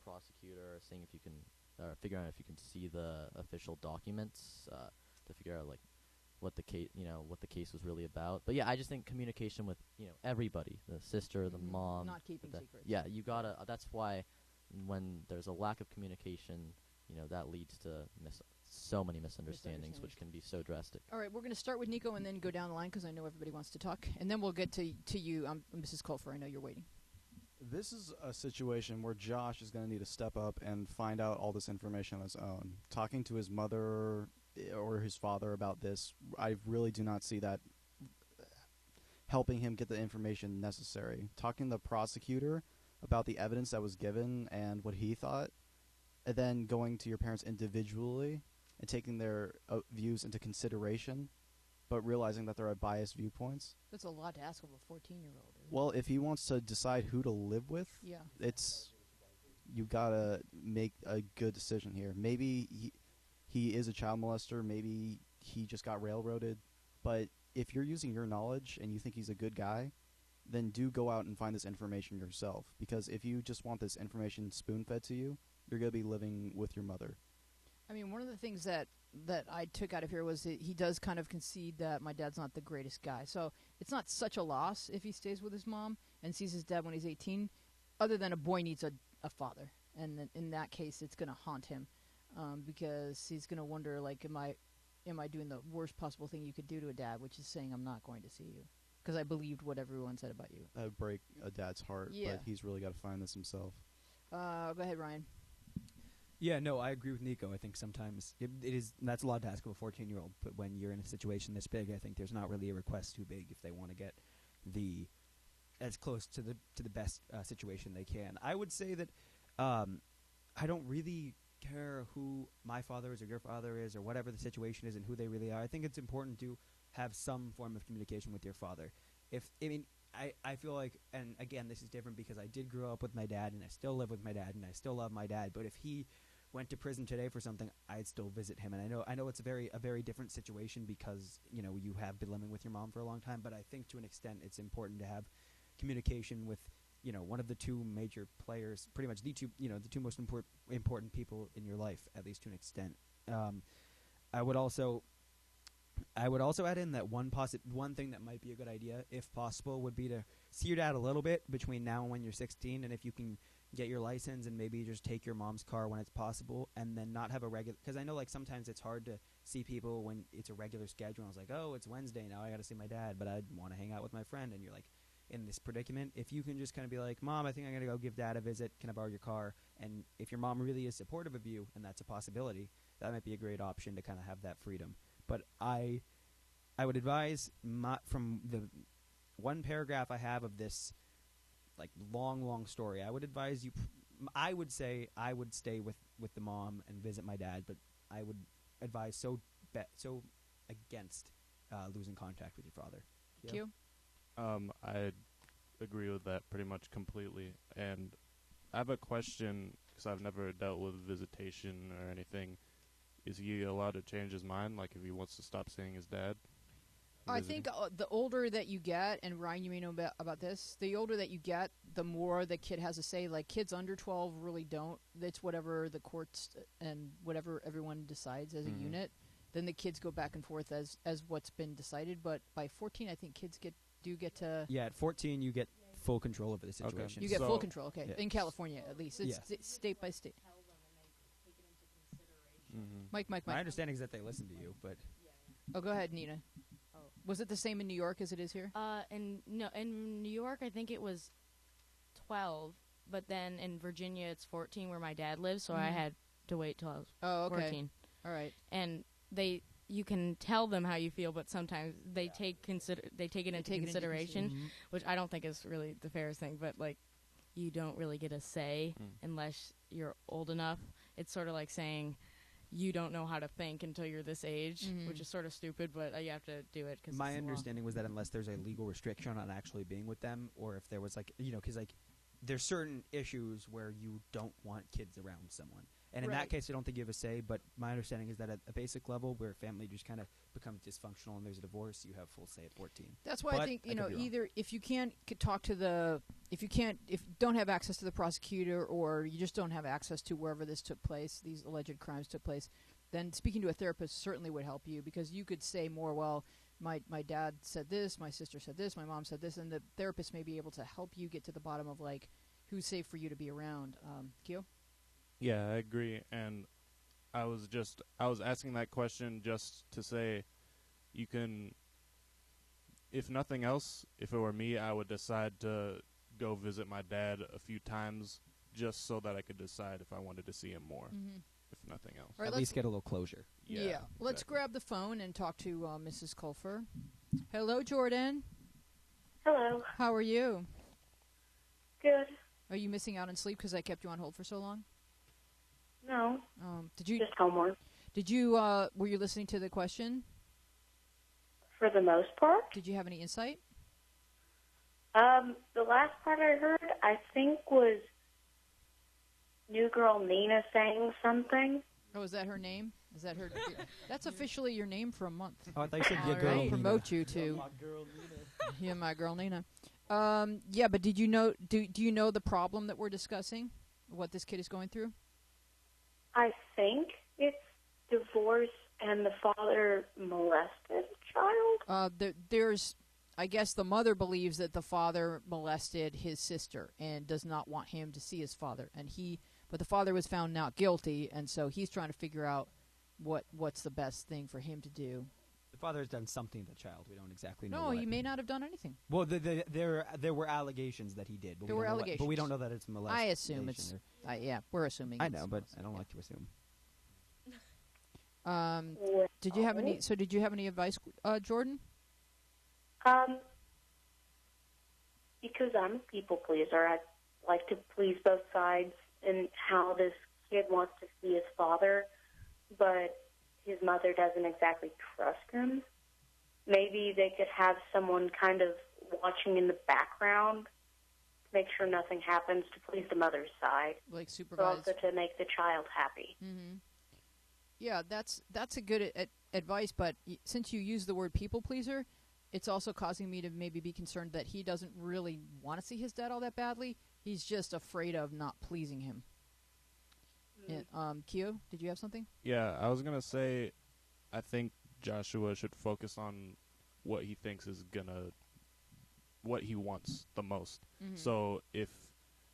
prosecutor, seeing if you can figuring out if you can see the official documents to figure out like what the case was really about. But yeah, I just think communication with everybody, the sister, the mom, Not keeping secrets. Yeah, you gotta. That's why when there's a lack of communication, that leads to so many misunderstandings, which can be so drastic. All right, we're going to start with Nico and then go down the line because I know everybody wants to talk, and then we'll get to you, Mrs. Colfer. I know you're waiting. This is a situation where Josh is going to need to step up and find out all this information on his own. Talking to his mother or his father about this, I really do not see that helping him get the information necessary. Talking to the prosecutor about the evidence that was given and what he thought, and then going to your parents individually and taking their views into consideration, but realizing that there are biased viewpoints. That's a lot to ask of a 14-year-old. Well, if he wants to decide who to live with, Yeah. You gotta make a good decision here. Maybe he is a child molester. Maybe he just got railroaded. But if you're using your knowledge and you think he's a good guy, then do go out and find this information yourself. Because if you just want this information spoon-fed to you, you're going to be living with your mother. I mean, one of the things that I took out of here was that he does kind of concede that my dad's not the greatest guy. So it's not such a loss if he stays with his mom and sees his dad when he's 18, other than a boy needs a father. And in that case, it's going to haunt him because he's going to wonder, like, am I doing the worst possible thing you could do to a dad, which is saying I'm not going to see you because I believed what everyone said about you. That would break a dad's heart, Yeah. but he's really got to find this himself. Go ahead, Ryan. Yeah, no, I agree with Nico. I think sometimes that's a lot to ask of a 14-year-old, but when you're in a situation this big, I think there's not really a request too big if they want to get as close to the best situation they can. I would say that I don't really care who my father is or your father is or whatever the situation is and who they really are. I think it's important to have some form of communication with your father. I feel like, and again, this is different because I did grow up with my dad and I still live with my dad and I still love my dad, but if he went to prison today for something, I'd still visit him. And I know it's a very different situation because, you have been living with your mom for a long time, but I think to an extent it's important to have communication with, one of the two major players, pretty much the two most important people in your life, at least to an extent. I would also add in that one thing that might be a good idea, if possible, would be to see your dad a little bit between now and when you're 16, and if you can get your license and maybe just take your mom's car when it's possible, and then not have a regular. Because I know sometimes it's hard to see people when it's a regular schedule. I was like, oh, it's Wednesday now, I got to see my dad, but I want to hang out with my friend, and you're like in this predicament. If you can just kind of be like, Mom, I think I'm gonna go give Dad a visit. Can I borrow your car? And if your mom really is supportive of you, and that's a possibility, that might be a great option to kind of have that freedom. But I would advise, from the one paragraph I have of this long story, I would advise you. I would say I would stay with the mom and visit my dad, but I would advise so against losing contact with your father. Q? I agree with that pretty much completely. And I have a question because I've never dealt with visitation or anything. Is he allowed to change his mind, like if he wants to stop seeing his dad? I think the older that you get, and Ryan, you may know about this, the older that you get, the more the kid has to say. Like, kids under 12 really don't. It's whatever the courts and whatever everyone decides as a unit. Then the kids go back and forth as what's been decided. But by 14, I think kids do get to... Yeah, at 14, you get full control over the situation. You get full control, okay. Yeah. In California, at least. It's state by state. Mike. My understanding is that they listen to you, but... Oh, go ahead, Nina. Was it the same in New York as it is here? In New York, I think it was 12, but then in Virginia, it's 14 where my dad lives, so I had to wait till I was 14. All right. And you can tell them how you feel, but sometimes they take it into consideration, which I don't think is really the fairest thing. But you don't really get a say unless you're old enough. It's sort of like saying you don't know how to think until you're this age, which is sort of stupid, but you have to do it. Cause my understanding was that unless there's a legal restriction on actually being with them, or if there was because there's certain issues where you don't want kids around someone. And in that case, I don't think you have a say, but my understanding is that at a basic level where a family just kind of becomes dysfunctional and there's a divorce, you have full say at 14. That's why I think, either if you can't talk to if you don't have access to the prosecutor, or you just don't have access to wherever this took place, these alleged crimes took place, then speaking to a therapist certainly would help you, because you could say more, well, my dad said this, my sister said this, my mom said this, and the therapist may be able to help you get to the bottom of who's safe for you to be around. Kyo? Yeah, I agree. And I was asking that question just to say, you can, if nothing else, if it were me, I would decide to go visit my dad a few times just so that I could decide if I wanted to see him more, if nothing else. All right, At let's- least get a little closure. Yeah. Let's exactly. grab the phone and talk to Mrs. Colfer. Hello, Jordan. Hello. How are you? Good. Are you missing out on sleep because I kept you on hold for so long? No, Did you? just homework. Did you? Were you listening to the question? For the most part. Did you have any insight? The last part I heard, I think, was new girl Nina saying something. Oh, is that her name? Is that her? That's officially your name for a month. Oh, I thought you said All your girl. right. Nina. Promote you to. Yeah, my girl Nina. Yeah, but did you know? Do you know the problem that we're discussing? What this kid is going through? I think it's divorce and the father molested a child. There's, I guess, the mother believes that the father molested his sister and does not want him to see his father, but the father was found not guilty, and so he's trying to figure out what's the best thing for him to do. The father has done something to the child. We don't exactly know. No, what. he may not have done anything. Well, there were allegations that he did. But There we were don't know allegations. But we don't know that it's molestation. I assume it's. Yeah, we're assuming. I it's know, but I don't like to assume. Did you have any? So did you have any advice, Jordan? Because I'm a people pleaser, I like to please both sides in how this kid wants to see his father, but his mother doesn't exactly trust him. Maybe they could have someone kind of watching in the background to make sure nothing happens, to please the mother's side, Like but supervise. also to make the child happy. Mm-hmm. Yeah, that's a good advice. But since you use the word people pleaser, it's also causing me to maybe be concerned that he doesn't really want to see his dad all that badly. He's just afraid of not pleasing him. Kyo, did you have something? Yeah, I was gonna say, I think Joshua should focus on what he thinks is what he wants the most. Mm-hmm. So if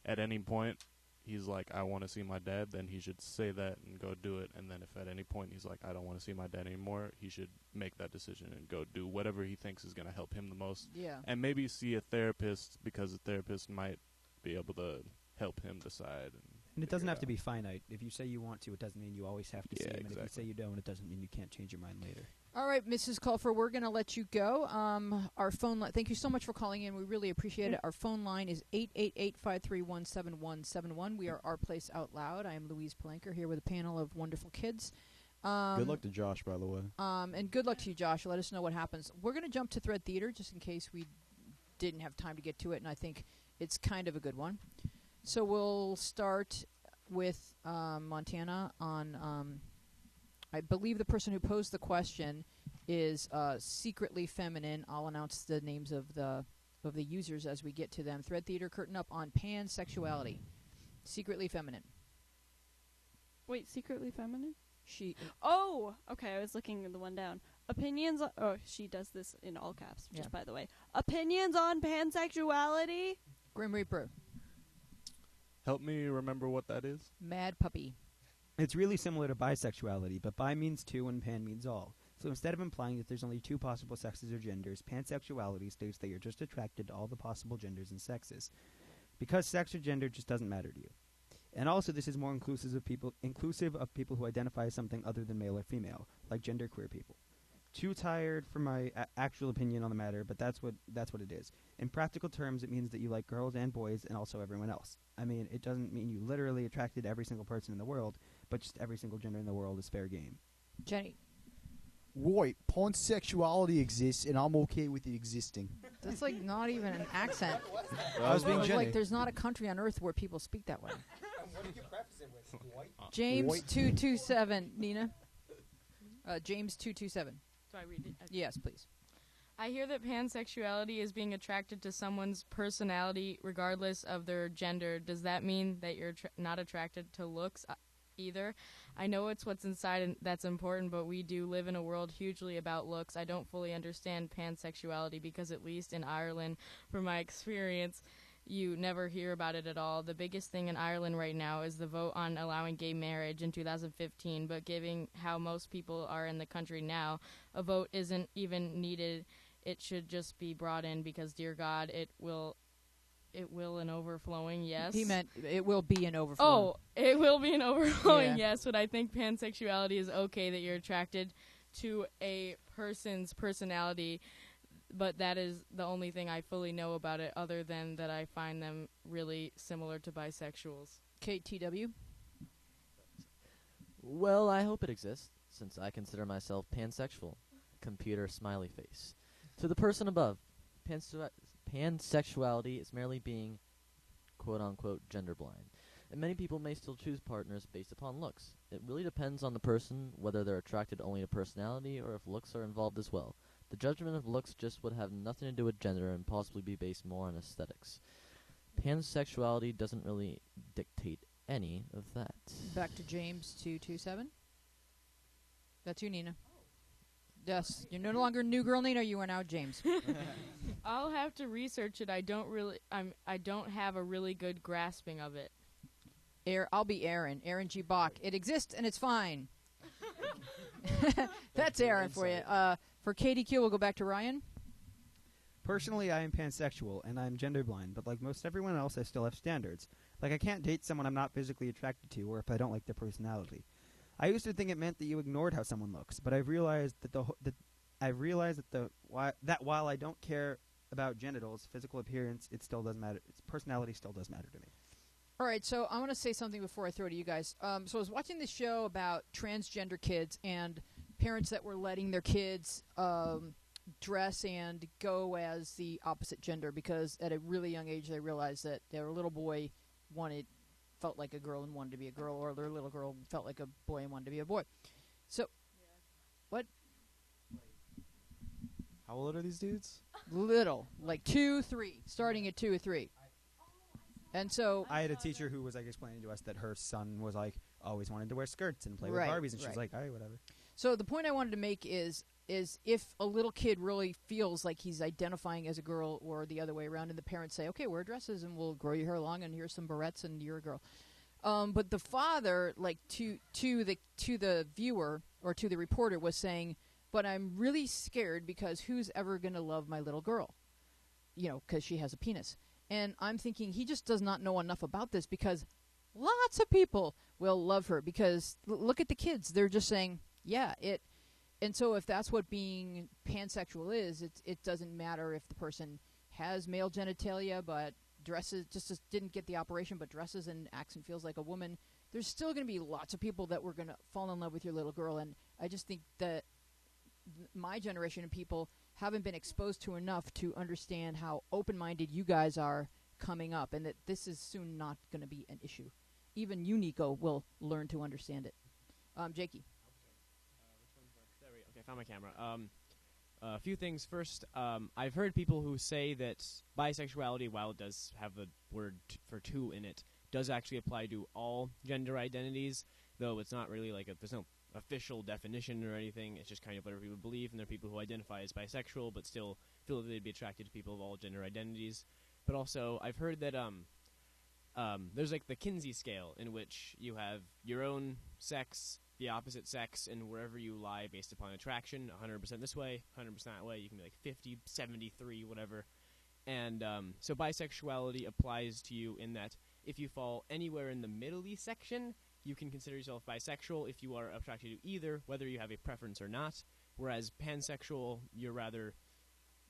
at any point he's like, I want to see my dad, then he should say that and go do it. And then if at any point he's like, I don't want to see my dad anymore, he should make that decision and go do whatever he thinks is going to help him the most. Yeah. And maybe see a therapist, because a therapist might be able to help him decide. And it doesn't figure have to out. be finite. If you say you want to, it doesn't mean you always have to see Yeah, him. And if you say exactly. you don't, it doesn't mean you can't change your mind later. All right, Mrs. Culfer, we're going to let you go. Our phone line. Thank you so much for calling in. We really appreciate it. Our phone line is 888-531-7171. We are Our Place Out Loud. I am Louise Palanker here with a panel of wonderful kids. Good luck to Josh, by the way. And good luck to you, Josh. Let us know what happens. We're going to jump to Thread Theater just in case we didn't have time to get to it, and I think it's kind of a good one. So we'll start with Montana on, I believe the person who posed the question is Secretly Feminine. I'll announce the names of the users as we get to them. Thread Theater, curtain up on Pansexuality. Secretly Feminine. Wait, secretly feminine? She. Oh, okay. I was looking at the one down. Opinions. Oh, she does this in all caps. Just by the way, opinions on pansexuality. Grim Reaper. Help me remember what that is. Mad Puppy. It's really similar to bisexuality, but bi means two and pan means all. So instead of implying that there's only two possible sexes or genders, pansexuality states that you're just attracted to all the possible genders and sexes. Because sex or gender just doesn't matter to you. And also this is more inclusive of people who identify as something other than male or female, like genderqueer people. Too tired for my actual opinion on the matter, but that's what it is. In practical terms, it means that you like girls and boys and also everyone else. I mean, it doesn't mean you literally attracted to every single person in the world, but just every single gender in the world is fair game. Jenny. Right, pansexuality exists, and I'm okay with it existing. That's like not even an accent. I was being Like, Jenny. there's not a country on earth where people speak that way. What did you preface it with? White? James 227, Nina. James 227. Do I read it? Yes, please. I hear that pansexuality is being attracted to someone's personality regardless of their gender. Does that mean that you're not attracted to looks either? I know it's what's inside and that's important, but we do live in a world hugely about looks. I don't fully understand pansexuality because, at least in Ireland, from my experience, you never hear about it at all. The biggest thing in Ireland right now is the vote on allowing gay marriage in 2015, but given how most people are in the country now, a vote isn't even needed. It should just be brought in because, dear God, it will an overflowing, yes. He meant it will be an overflowing. Oh, it will be an overflowing, Yeah. yes, but I think pansexuality is okay that you're attracted to a person's personality, but that is the only thing I fully know about it, other than that I find them really similar to bisexuals. KTW? Well, I hope it exists, since I consider myself pansexual. Computer smiley face. To the person above, pansexuality is merely being quote-unquote gender blind. And many people may still choose partners based upon looks. It really depends on the person, whether they're attracted only to personality or if looks are involved as well. The judgment of looks just would have nothing to do with gender and possibly be based more on aesthetics. Pansexuality doesn't really dictate any of that. Back to James 227. That's you, Nina. Yes, you're no longer New Girl Nina. You are now James. I'll have to research it. I don't have a really good grasping of it. I'll be Aaron G. Bach. It exists and it's fine. That's Aaron for you. For KDQ, we'll go back to Ryan. Personally, I am pansexual, and I'm gender blind, but like most everyone else, I still have standards. Like, I can't date someone I'm not physically attracted to, or if I don't like their personality. I used to think it meant that you ignored how someone looks, but I've realized that while I don't care about genitals, physical appearance, it still does matter. Its personality still does matter to me. All right, so I want to say something before I throw it to you guys. So I was watching this show about transgender kids and parents that were letting their kids dress and go as the opposite gender because at a really young age they realized that their little boy felt like a girl and wanted to be a girl, or their little girl felt like a boy and wanted to be a boy. So, what? How old are these dudes? Little, like 2, 3, starting at 2 or 3. And so I had a teacher who was like explaining to us that her son was like always wanted to wear skirts and play Right, with Barbies, and she was right. like, "All right, whatever." So the point I wanted to make is if a little kid really feels like he's identifying as a girl or the other way around, and the parents say, "Okay, wear dresses and we'll grow your hair long, and here's some barrettes, and you're a girl," but the father, like to the viewer or to the reporter, was saying, "But I'm really scared because who's ever going to love my little girl? You know, because she has a penis." And I'm thinking he just does not know enough about this because lots of people will love her because look at the kids. They're just saying, yeah, it. And so if that's what being pansexual is, it doesn't matter if the person has male genitalia but dresses, just didn't get the operation but dresses and acts and feels like a woman. There's still going to be lots of people that were going to fall in love with your little girl. And I just think that my generation of people haven't been exposed to enough to understand how open-minded you guys are coming up, and that this is soon not going to be an issue. Even you, Nico, will learn to understand it. Jakey. Okay, I found my camera. A few things. First, I've heard people who say that bisexuality, while it does have the word for two in it, does actually apply to all gender identities, though it's not really like there's no official definition or anything. It's just kind of whatever people believe, and there are people who identify as bisexual but still feel that they'd be attracted to people of all gender identities. But also, I've heard that there's like the Kinsey scale, in which you have your own sex, the opposite sex, and wherever you lie based upon attraction, 100% this way, 100% that way. You can be like 50, 73, whatever. And so bisexuality applies to you in that if you fall anywhere in the middle-y section, you can consider yourself bisexual if you are attracted to either, whether you have a preference or not. Whereas pansexual, you're rather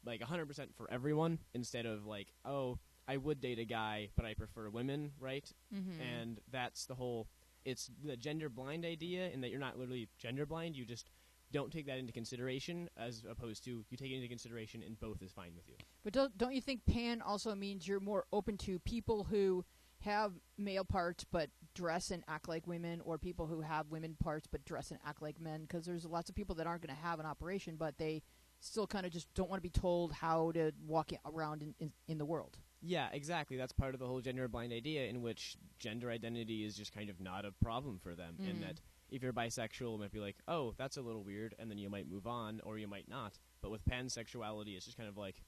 like 100% for everyone, instead of like, oh, I would date a guy, but I prefer women, right? Mm-hmm. And that's the whole, it's the gender blind idea, in that you're not literally gender blind, you just don't take that into consideration, as opposed to you take it into consideration and both is fine with you. But don't you think pan also means you're more open to people who have male parts but dress and act like women, or people who have women parts but dress and act like men? Because there's lots of people that aren't going to have an operation, but they still kind of just don't want to be told how to walk around in the world. Yeah, exactly. That's part of the whole gender blind idea, in which gender identity is just kind of not a problem for them. In that if you're bisexual, it might be like, oh, that's a little weird, and then you might move on, or you might not. But with pansexuality, it's just kind of like,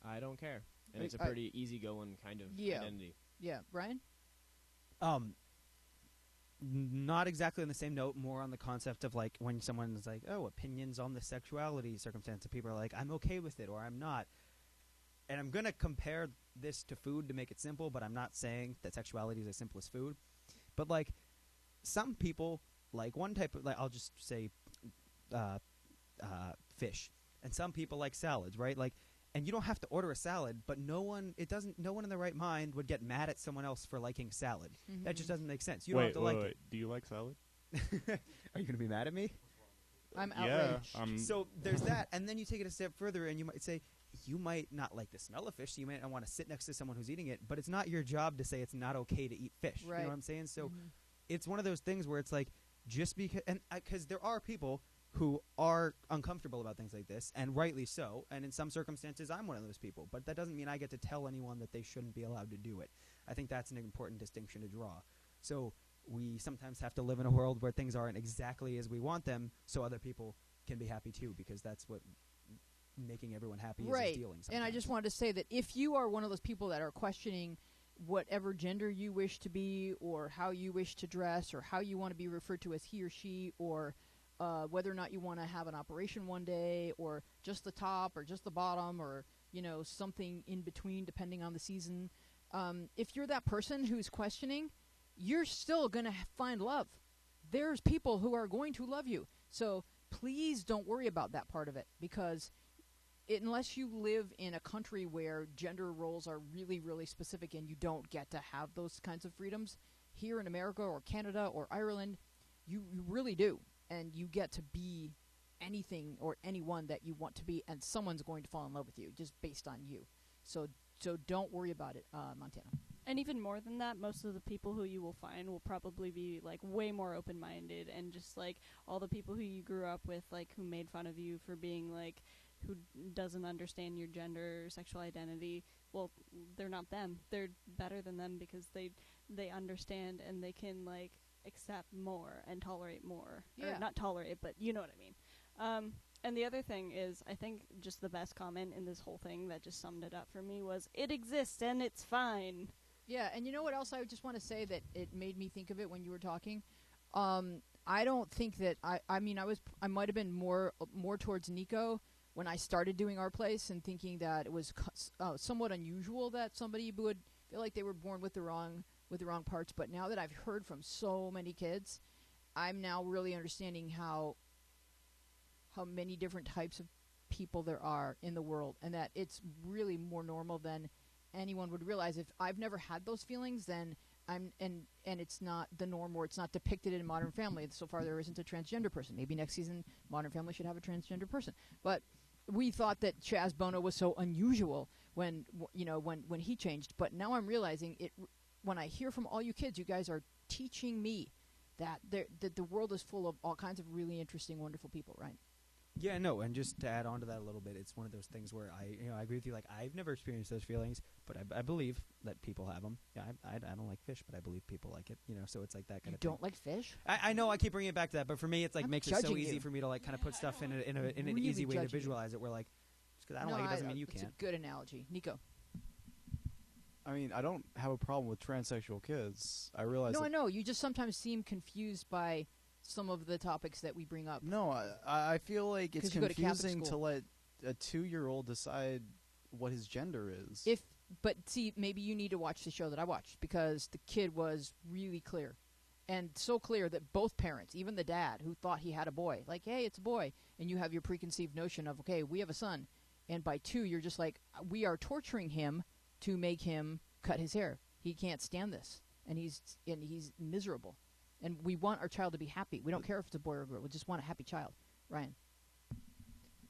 I don't care. and it's a pretty easygoing kind of identity. Yeah, Brian? Not exactly on the same note, more on the concept of like when someone is like, oh, opinions on the sexuality circumstance, and people are like, I'm okay with it or I'm not. And I'm going to compare this to food to make it simple, but I'm not saying that sexuality is as simple as food. But like some people like one type of, like I'll just say fish, and some people like salads, right? Like, and you don't have to order a salad, but no one in the right mind would get mad at someone else for liking salad. Mm-hmm. That just doesn't make sense. You don't have to like it. Do you like salad? Are you going to be mad at me? I'm outraged. Yeah, So there's that, and then you take it a step further, and you might say, you might not like the smell of fish, so you might not want to sit next to someone who's eating it, but it's not your job to say it's not okay to eat fish. Right. You know what I'm saying? So it's one of those things where it's like, just because, and because there are people who are uncomfortable about things like this, and rightly so, and in some circumstances I'm one of those people, but that doesn't mean I get to tell anyone that they shouldn't be allowed to do it. I think that's an important distinction to draw. So we sometimes have to live in a world where things aren't exactly as we want them, so other people can be happy too, because that's what making everyone happy is dealing sometimes. And I just wanted to say that if you are one of those people that are questioning whatever gender you wish to be, or how you wish to dress, or how you want to be referred to as he or she, or whether or not you want to have an operation one day, or just the top, or just the bottom, or something in between, depending on the season. If you're that person who's questioning, you're still going to find love. There's people who are going to love you. So please don't worry about that part of it, because unless you live in a country where gender roles are really, really specific and you don't get to have those kinds of freedoms, here in America or Canada or Ireland, you really do. And you get to be anything or anyone that you want to be, and someone's going to fall in love with you just based on you. So don't worry about it, Montana. And even more than that, most of the people who you will find will probably be like way more open-minded, and just like all the people who you grew up with, like who made fun of you for being like who doesn't understand your gender or sexual identity. Well, they're not them. They're better than them because they understand and they can like accept more and tolerate more. Yeah. Or not tolerate, but you know what I mean. And the other thing is, I think just the best comment in this whole thing that just summed it up for me was, it exists and it's fine. Yeah, and you know what else I just want to say that it made me think of it when you were talking? I don't think that I might have been more towards Nico when I started doing our place, and thinking that it was somewhat unusual that somebody would feel like they were born with the wrong parts. But now that I've heard from so many kids, I'm now really understanding how many different types of people there are in the world, and that it's really more normal than anyone would realize. If I've never had those feelings, then and it's not the norm, or it's not depicted in Modern Family. So far, there isn't a transgender person. Maybe next season, Modern Family should have a transgender person. But we thought that Chaz Bono was so unusual when he changed. But now I'm realizing it. When I hear from all you kids, you guys are teaching me that the world is full of all kinds of really interesting, wonderful people, right? Yeah, no, and just to add on to that a little bit, it's one of those things where I agree with you. Like, I've never experienced those feelings, but I believe that people have them. Yeah, I don't like fish, but I believe people like it. So it's like that kind of thing. You don't like fish? I know I keep bringing it back to that, but for me, it's like I'm makes it so judging easy you. for me to like kind of put stuff in an Really easy way to judging you. visualize it. Where like, just because I don't like it doesn't mean you It's can't. a good analogy. Nico. I mean, I don't have a problem with transsexual kids. I realize. No, that I know. You just sometimes seem confused by some of the topics that we bring up. No, I feel like it's 'Cause you go to Catholic confusing to school. let a 2-year-old decide what his gender is. But see, maybe you need to watch the show that I watched, because the kid was really clear. And so clear that both parents, even the dad who thought he had a boy, like, hey, it's a boy. And you have your preconceived notion of, okay, we have a son. And by 2, you're just like, we are torturing him to make him cut his hair. He can't stand this. And he's miserable. And we want our child to be happy. We don't care if it's a boy or a girl. We just want a happy child. Ryan.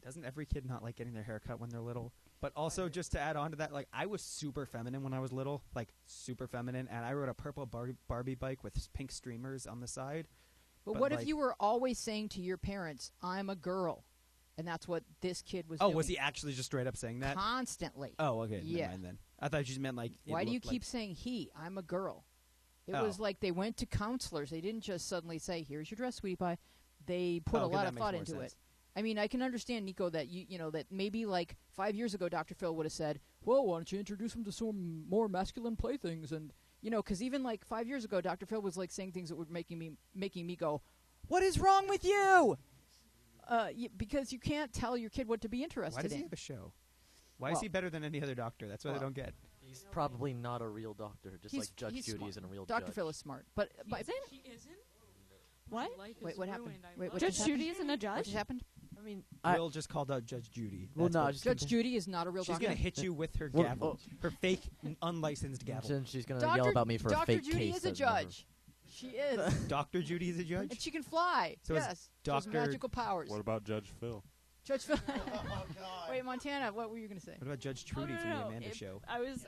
Doesn't every kid not like getting their hair cut when they're little? But also, just to add on to that, like, I was super feminine when I was little, like super feminine, and I rode a purple Barbie bike with pink streamers on the side. But what if you were always saying to your parents, I'm a girl? And that's what this kid was Oh, doing. was he actually just straight up saying that? Constantly. Oh, okay. Yeah. Never mind then. I thought you just meant like. Why do you keep saying he? I'm a girl. It Oh. was like they went to counselors. They didn't just suddenly say, here's your dress, sweetie pie. They put a Okay, lot that of makes thought more into sense. it. I mean, I can understand, Nico, that you know that maybe like 5 years ago, Dr. Phil would have said, "Well, why don't you introduce him to some more masculine playthings?" And you know, because even like 5 years ago, Dr. Phil was like saying things that were making me go, "What is wrong with you?" Because you can't tell your kid what to be interested Why does in. he have a show? Why is he better than any other doctor? That's what I don't get. He's probably not a real doctor, just like Judge Judy smart. isn't a real Dr. judge. Phil is smart, but She isn't? What? wait, what happened? Wait, what Judge just Judy happened? isn't a What judge? just happened? I mean, Will just called out Judge Judy. well, That's no, what- just Judge Judy is not a real she's doctor. gonna hit you with her Well, gavel, her fake, unlicensed gavel. Then she's gonna Dr. yell about me for Dr. a fake Judy case. is a that's never- judge. She is, Dr. Judy is a judge. and she can fly. So is yes, she has Dr. magical powers. What about Judge Phil? Judge Phil. Wait, Montana, what were you going to say? What about Judge Trudy from the Amanda Show? I was,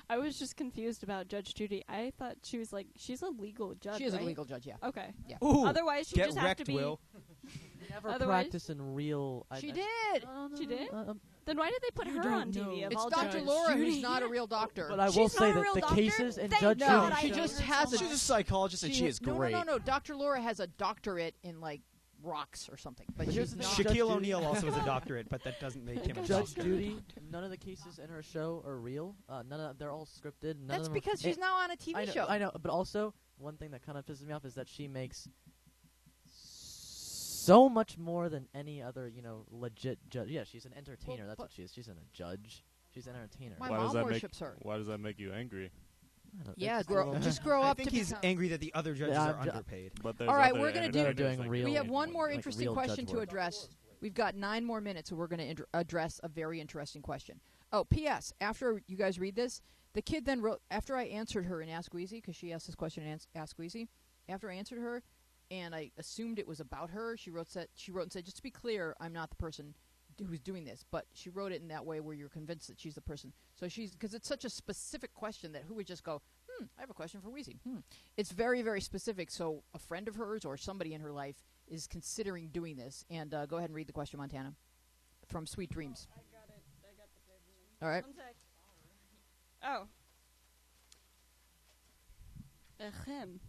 I was just confused about Judge Judy. I thought she was like she's a legal judge. She is right? a legal judge, yeah. Okay. Yeah. Ooh, Otherwise, she get just have wrecked, to be. Will. Never Otherwise- practice in real. She did. She did? Then why did they put her on TV? Of It's all Dr. judges? Laura, who's Judy. not a real doctor. But I She's will not say a that real the doctor? cases in Thank Judge God. Judy. she just has She's a psychologist, and she is no, great. No. Dr. Laura has a doctorate in like rocks or something, but But here's she's the not. thing, Shaquille Judge Judy- O'Neal also has a doctorate, but that doesn't make him a Judge doctor. Judy, none of the cases in her show are real. None of they're all scripted. None That's of them because she's now on a TV I know, show. I know, but also one thing that kind of pisses me off is that she makes so much more than any other, legit judge. Yeah, she's an entertainer. That's but- what she is. She's not a judge. She's an entertainer. My Why mom does that worships her. Why does that make you angry? I don't- Yeah, it's just a little- just grow I up think to he's become. angry that the other judges Yeah, are I'm ju- underpaid. But there's All right, other we're gonna do- They're entertainers doing that real- We have one more like interesting real question judge to work. address. We've got 9 more minutes, so we're going to address a very interesting question. Oh, P.S. After you guys read this, the kid then wrote, after I answered her in Ask Wheezy, because she asked this question in Ask Wheezy, after I answered her, and I assumed it was about her, she wrote and said, just to be clear, I'm not the person who's doing this, but she wrote it in that way where you're convinced that she's the person. So because it's such a specific question that who would just go, I have a question for Wheezy. It's very, very specific, so a friend of hers or somebody in her life is considering doing this. And go ahead and read the question, Montana, from Sweet Dreams. I got it. I got the paper. All right. One sec. Oh. Ahem.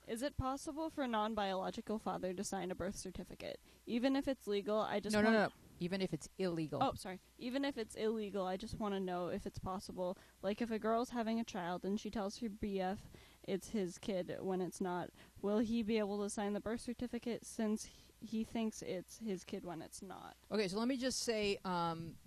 Is it possible for a non-biological father to sign a birth certificate? Even if it's legal, I just No. Even if it's illegal. Oh, sorry. Even if it's illegal, I just want to know if it's possible. Like, if a girl's having a child and she tells her BF it's his kid when it's not, will he be able to sign the birth certificate since he thinks it's his kid when it's not? Okay, so let me just say,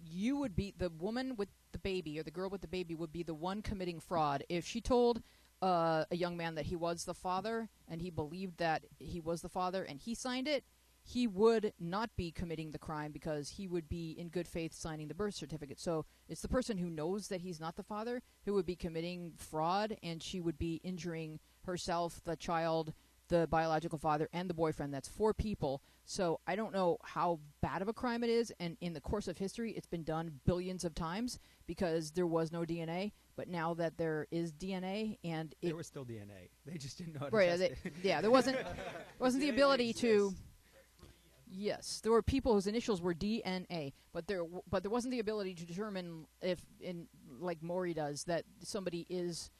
you would be the woman with the baby, or the girl with the baby would be the one committing fraud if she told a young man that he was the father, and he believed that he was the father, and he signed it. He would not be committing the crime because he would be in good faith signing the birth certificate. So it's the person who knows that he's not the father who would be committing fraud, and she would be injuring herself, the child, the biological father, and the boyfriend. That's 4 people. So I don't know how bad of a crime it is, and in the course of history, it's been done billions of times because there was no DNA. But now that there is DNA, and There was still DNA. They just didn't know how to right, test it. yeah, there wasn't the ability to. Yes, there were people whose initials were DNA, but there wasn't the ability to determine if, like Maury does, that somebody is,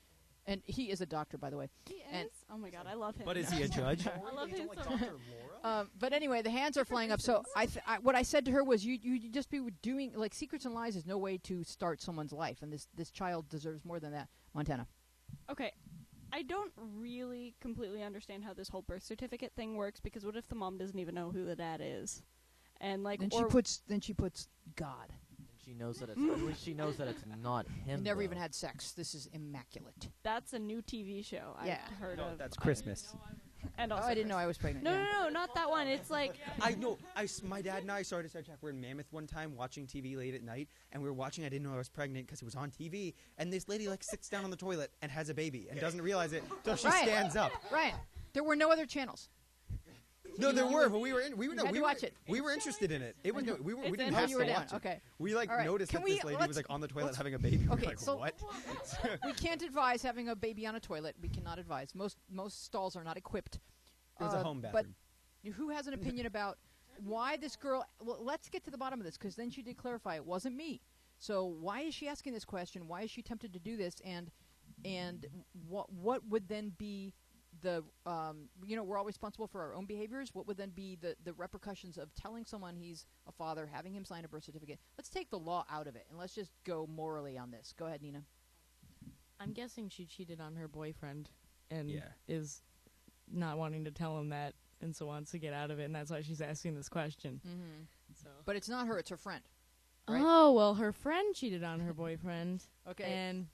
and he is a doctor, by the way. He And- is? Oh my god, I love him. But is he a judge? I love him so much. But anyway, the hands are flying up. So what I said to her was, you just be doing like secrets and lies is no way to start someone's life, and this child deserves more than that. Montana. Okay. I don't really completely understand how this whole birth certificate thing works, because what if the mom doesn't even know who the dad is? And like, Then she puts God. And she knows that it's at least she knows that it's not him. He never though. even had sex. This is immaculate. that's a new TV show Yeah. I've heard of. That's Christmas. And Oh, also I didn't know I was pregnant. No, yeah. no, not that one. It's like I know. My dad and I started to check. We're in Mammoth one time watching TV late at night, and we were watching. I didn't know I was pregnant because it was on TV. And this lady sits down on the toilet and has a baby and doesn't realize it until she Right. stands up. Right. There were no other channels. No, there were, but we were had to watch it. We were interested in it. It was no, we It's didn't in- have Oh, you were to down. watch it. Okay. We All right. noticed Can that we- this lady was let's- on the toilet having a baby. We Okay, were like, so- what? We can't advise having a baby on a toilet. We cannot advise. Most stalls are not equipped. It was a home But bathroom. who has an opinion about why this girl? Well, let's get to the bottom of this, because then she did clarify it wasn't me. So why is she asking this question? Why is she tempted to do this? And what would then be we're all responsible for our own behaviors. What would then be the repercussions of telling someone he's a father, having him sign a birth certificate? Let's take the law out of it, and let's just go morally on this. Go ahead, Nina. I'm guessing she cheated on her boyfriend and Yeah. is not wanting to tell him that, and so wants to get out of it, and that's why she's asking this question. Mm-hmm. So. But it's not her; it's her friend. Right? Oh well, her friend cheated on her boyfriend. Okay. And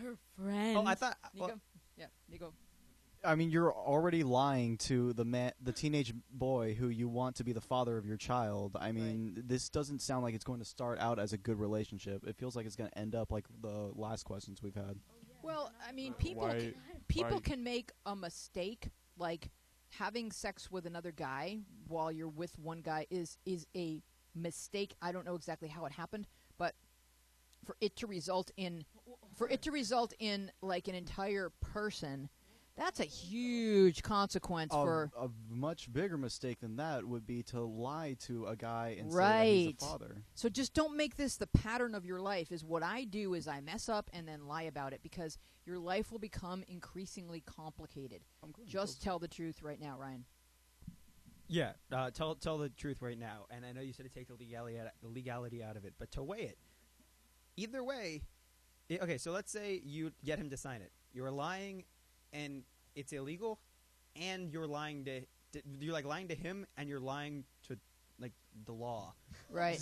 her friend. Oh, I thought. Nico? Yeah, Nico. I mean, you're already lying to the teenage boy who you want to be the father of your child. I mean, this doesn't sound like it's going to start out as a good relationship. It feels like it's going to end up like the last questions we've had. Well, I mean, people Why- people why- can make a mistake, like having sex with another guy while you're with one guy is a mistake. I don't know exactly how it happened, but for it to result in like an entire person, that's a huge consequence for A much bigger mistake than that would be to lie to a guy and say that right. he's a father. So just don't make this the pattern of your life. Is what I do is I mess up and then lie about it, because your life will become increasingly complicated. Just tell the truth right now, Ryan. Yeah, tell the truth right now. And I know you said to take the legality out of it, but to weigh it. Either way, okay, so let's say you get him to sign it. You're lying, and it's illegal, and you're lying to you're like lying to him, and you're lying to like the law. Right.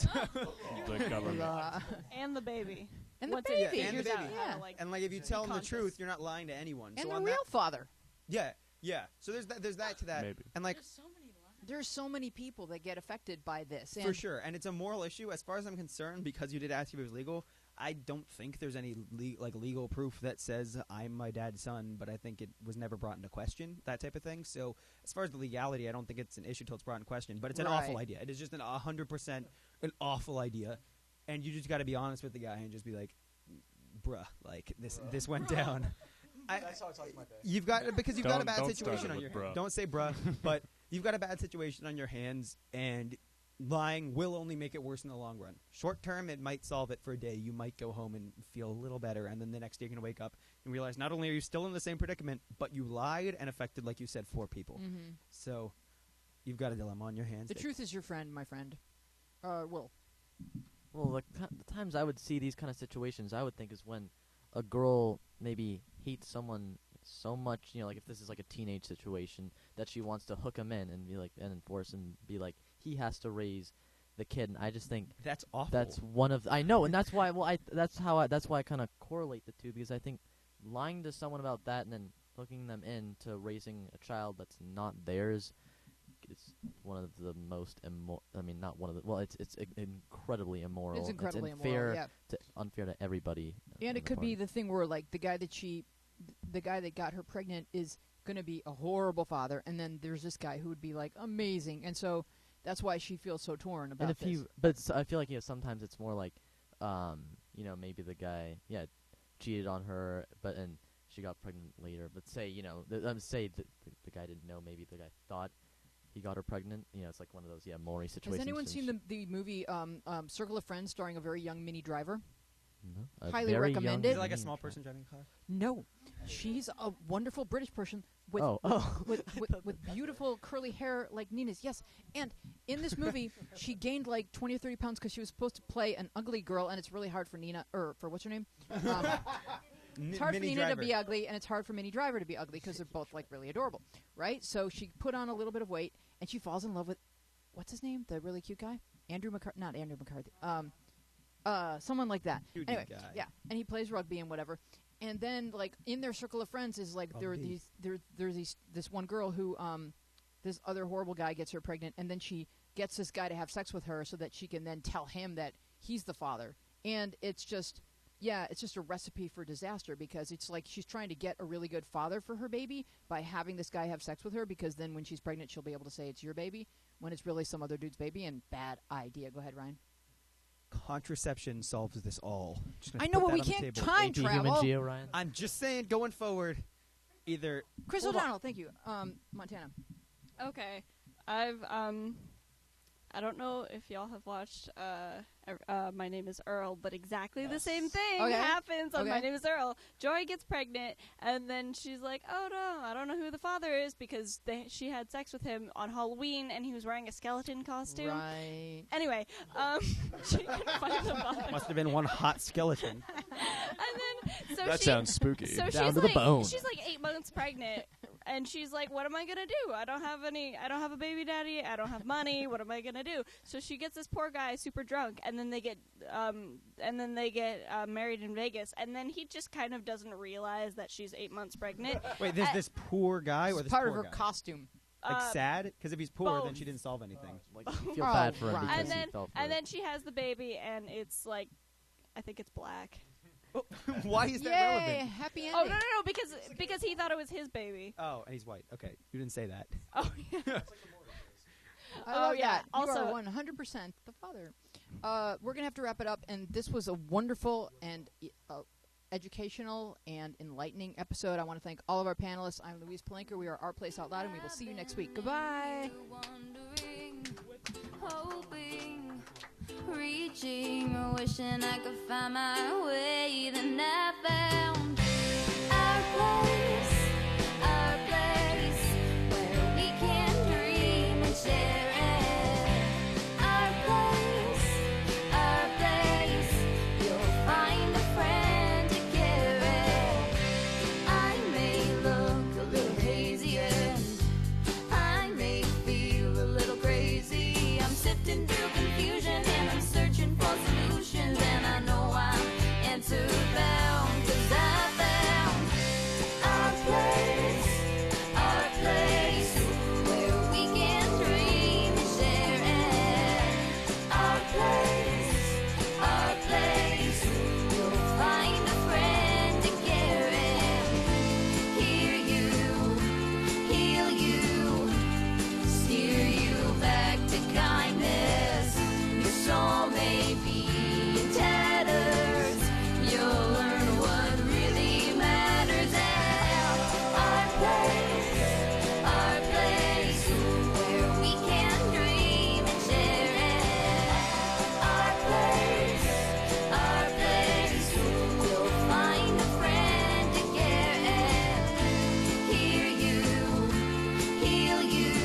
The government. And the baby. And the Once baby. it Yeah, and the figures out baby. how Yeah. to, like, And like if you be tell him the conscious. truth, you're not lying to anyone. And so the on real that, father. yeah. So there's that to that. Maybe. And like There's so many people that get affected by this. for and sure, and it's a moral issue as far as I'm concerned, because you did ask if it was legal. I don't think there's any legal proof that says I'm my dad's son, but I think it was never brought into question, that type of thing. So as far as the legality, I don't think it's an issue till it's brought in question. But it's an awful Right. idea. It is just 100% an awful idea, and you just got to be honest with the guy and just be like, "Bruh, like this went down." That's how I talk to my dad. You've got because you've got a Don't- bad don't start situation it on with your bruh. Don't say bruh, but you've got a bad situation on your hands, and lying will only make it worse in the long run. Short term, it might solve it for a day. You might go home and feel a little better, and then the next day you're going to wake up and realize not only are you still in the same predicament, but you lied and affected, like you said, 4 people. Mhm. So you've got a dilemma on your hands. The truth is your friend, my friend. Will. Well, the times I would see these kind of situations, I would think is when a girl maybe hates someone so much, like if this is like a teenage situation, that she wants to hook him in and be like, and enforce and be like, he has to raise the kid. And I just think That's awful. that's one of I know, and that's why. Well, that's why I kind of correlate the two, because I think lying to someone about that and then hooking them into raising a child that's not theirs is one of the most not one of the. Well, it's incredibly immoral. It's incredibly unfair immoral, yeah. unfair to everybody. And it could be the thing where, like, the guy that got her pregnant is going to be a horrible father, and then there's this guy who would be, like, amazing. And so that's why she feels so torn about and if this. I feel like sometimes it's more like, maybe the guy cheated on her, and she got pregnant later. But say say the guy didn't know, maybe the guy thought he got her pregnant. It's like one of those Maury situations. Has anyone and seen the movie Circle of Friends starring a very young Minnie Driver? No, a Highly very recommend young it. Is it like a Minnie small Driver. person driving a car? No, she's a wonderful British person with with beautiful curly hair like Nina's. Yes, and in this movie, she gained like 20 or 30 pounds because she was supposed to play an ugly girl, and it's really hard for Nina or for what's her name. It's hard for Nina to be ugly, and it's hard for Minnie Driver to be ugly because they're both like really adorable, right? So she put on a little bit of weight, and she falls in love with what's his name, the really cute guy, not Andrew McCarthy. Someone like that. Cute Anyway, guy. yeah, and he plays rugby and whatever. And then, like, in their circle of friends is like Rugby. there's this one girl who this other horrible guy gets her pregnant, and then she gets this guy to have sex with her so that she can then tell him that he's the father. And it's just a recipe for disaster, because it's like she's trying to get a really good father for her baby by having this guy have sex with her, because then when she's pregnant she'll be able to say it's your baby when it's really some other dude's baby. And bad idea. Go ahead, Ryan. Contraception solves this all. Just gonna I know, put but we that on the can't table. time AP Human travel. Geo, Ryan. I'm just saying, going forward, either Chris Hold on. O'Donnell, thank you. Montana. Okay. I've I don't know if y'all have watched My Name is Earl, but exactly the same thing Okay. happens on Okay. My Name is Earl. Joy gets pregnant, and then she's like, oh no, I don't know who the father is, because she had sex with him on Halloween, and he was wearing a skeleton costume. Right. Anyway, she couldn't find the father. Must have been one hot skeleton. And then, so That she, sounds spooky. So Down she's to the like, bone. she's like 8 months pregnant, and she's like, "What am I gonna do? I don't have a baby daddy. I don't have money. What am I gonna do?" So she gets this poor guy super drunk, and then they get married in Vegas, and then he just kind of doesn't realize that she's 8 months pregnant. Wait, there's this poor guy or It's this part poor of her guy? costume. Like sad? Because if he's poor, then both. she didn't solve anything. Like, you feel Oh, bad for him right. because And then he fell for and it. then she has the baby, and it's like, I think it's black. Why is that Yay! relevant? Happy ending. Oh no, because he thought it was his baby. Oh, and he's white. Okay, you didn't say that. Oh yeah. I Oh, love yeah. that. You Also- are 100% the father. We're gonna have to wrap it up, and this was a wonderful and educational and enlightening episode. I want to thank all of our panelists. I'm Louise Palanker. We are Our Place Out Loud, and we will see you next week. Goodbye. Wondering, hoping, reaching, wishing I could find my way. Then I found our place where we can dream and share it. Our place, you'll find a friend to care it. I may look a little hazy and I may feel a little crazy. I'm sifting through confusion and I'm searching for solutions, and I know I'm answer bound, 'cause I found our place where we can dream and share it. Our place, you'll find a friend to care it. Hear you, heal you, steer you back to kindness. Your soul may be in tatters. You'll learn what really matters. And our place, where we can dream and share it. Our place, you'll find a friend to care it. Hear you, heal you,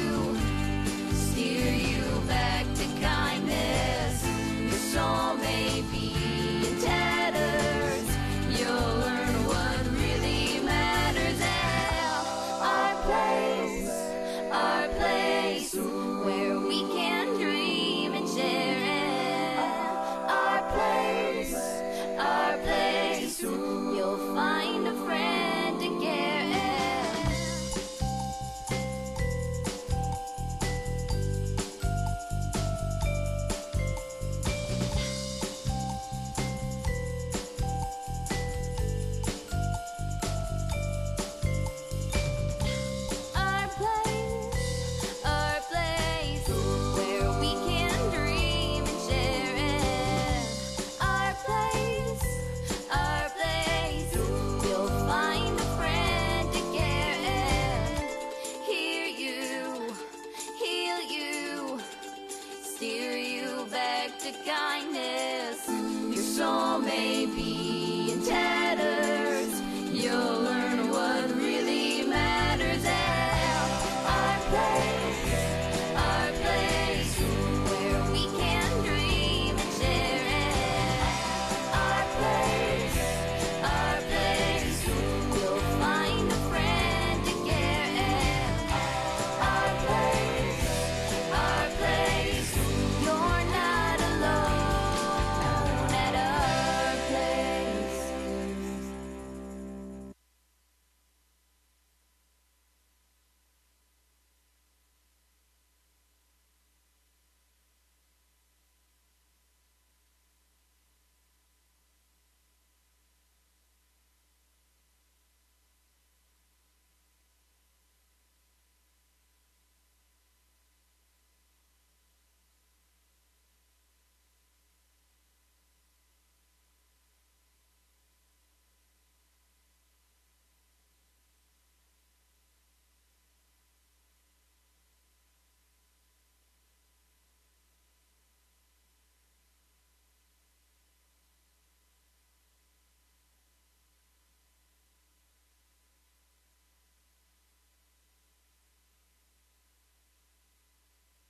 steer you back to kindness. Your soul may be in tatters. You'll learn what really matters. And our place, where we can dream and share it. Our place, you'll find a friend to care it. Our place, where we can dream and share it. Our place, you'll find a friend to care it. Hear you, heal you, steer you back to kindness. Your soul may be in tatters.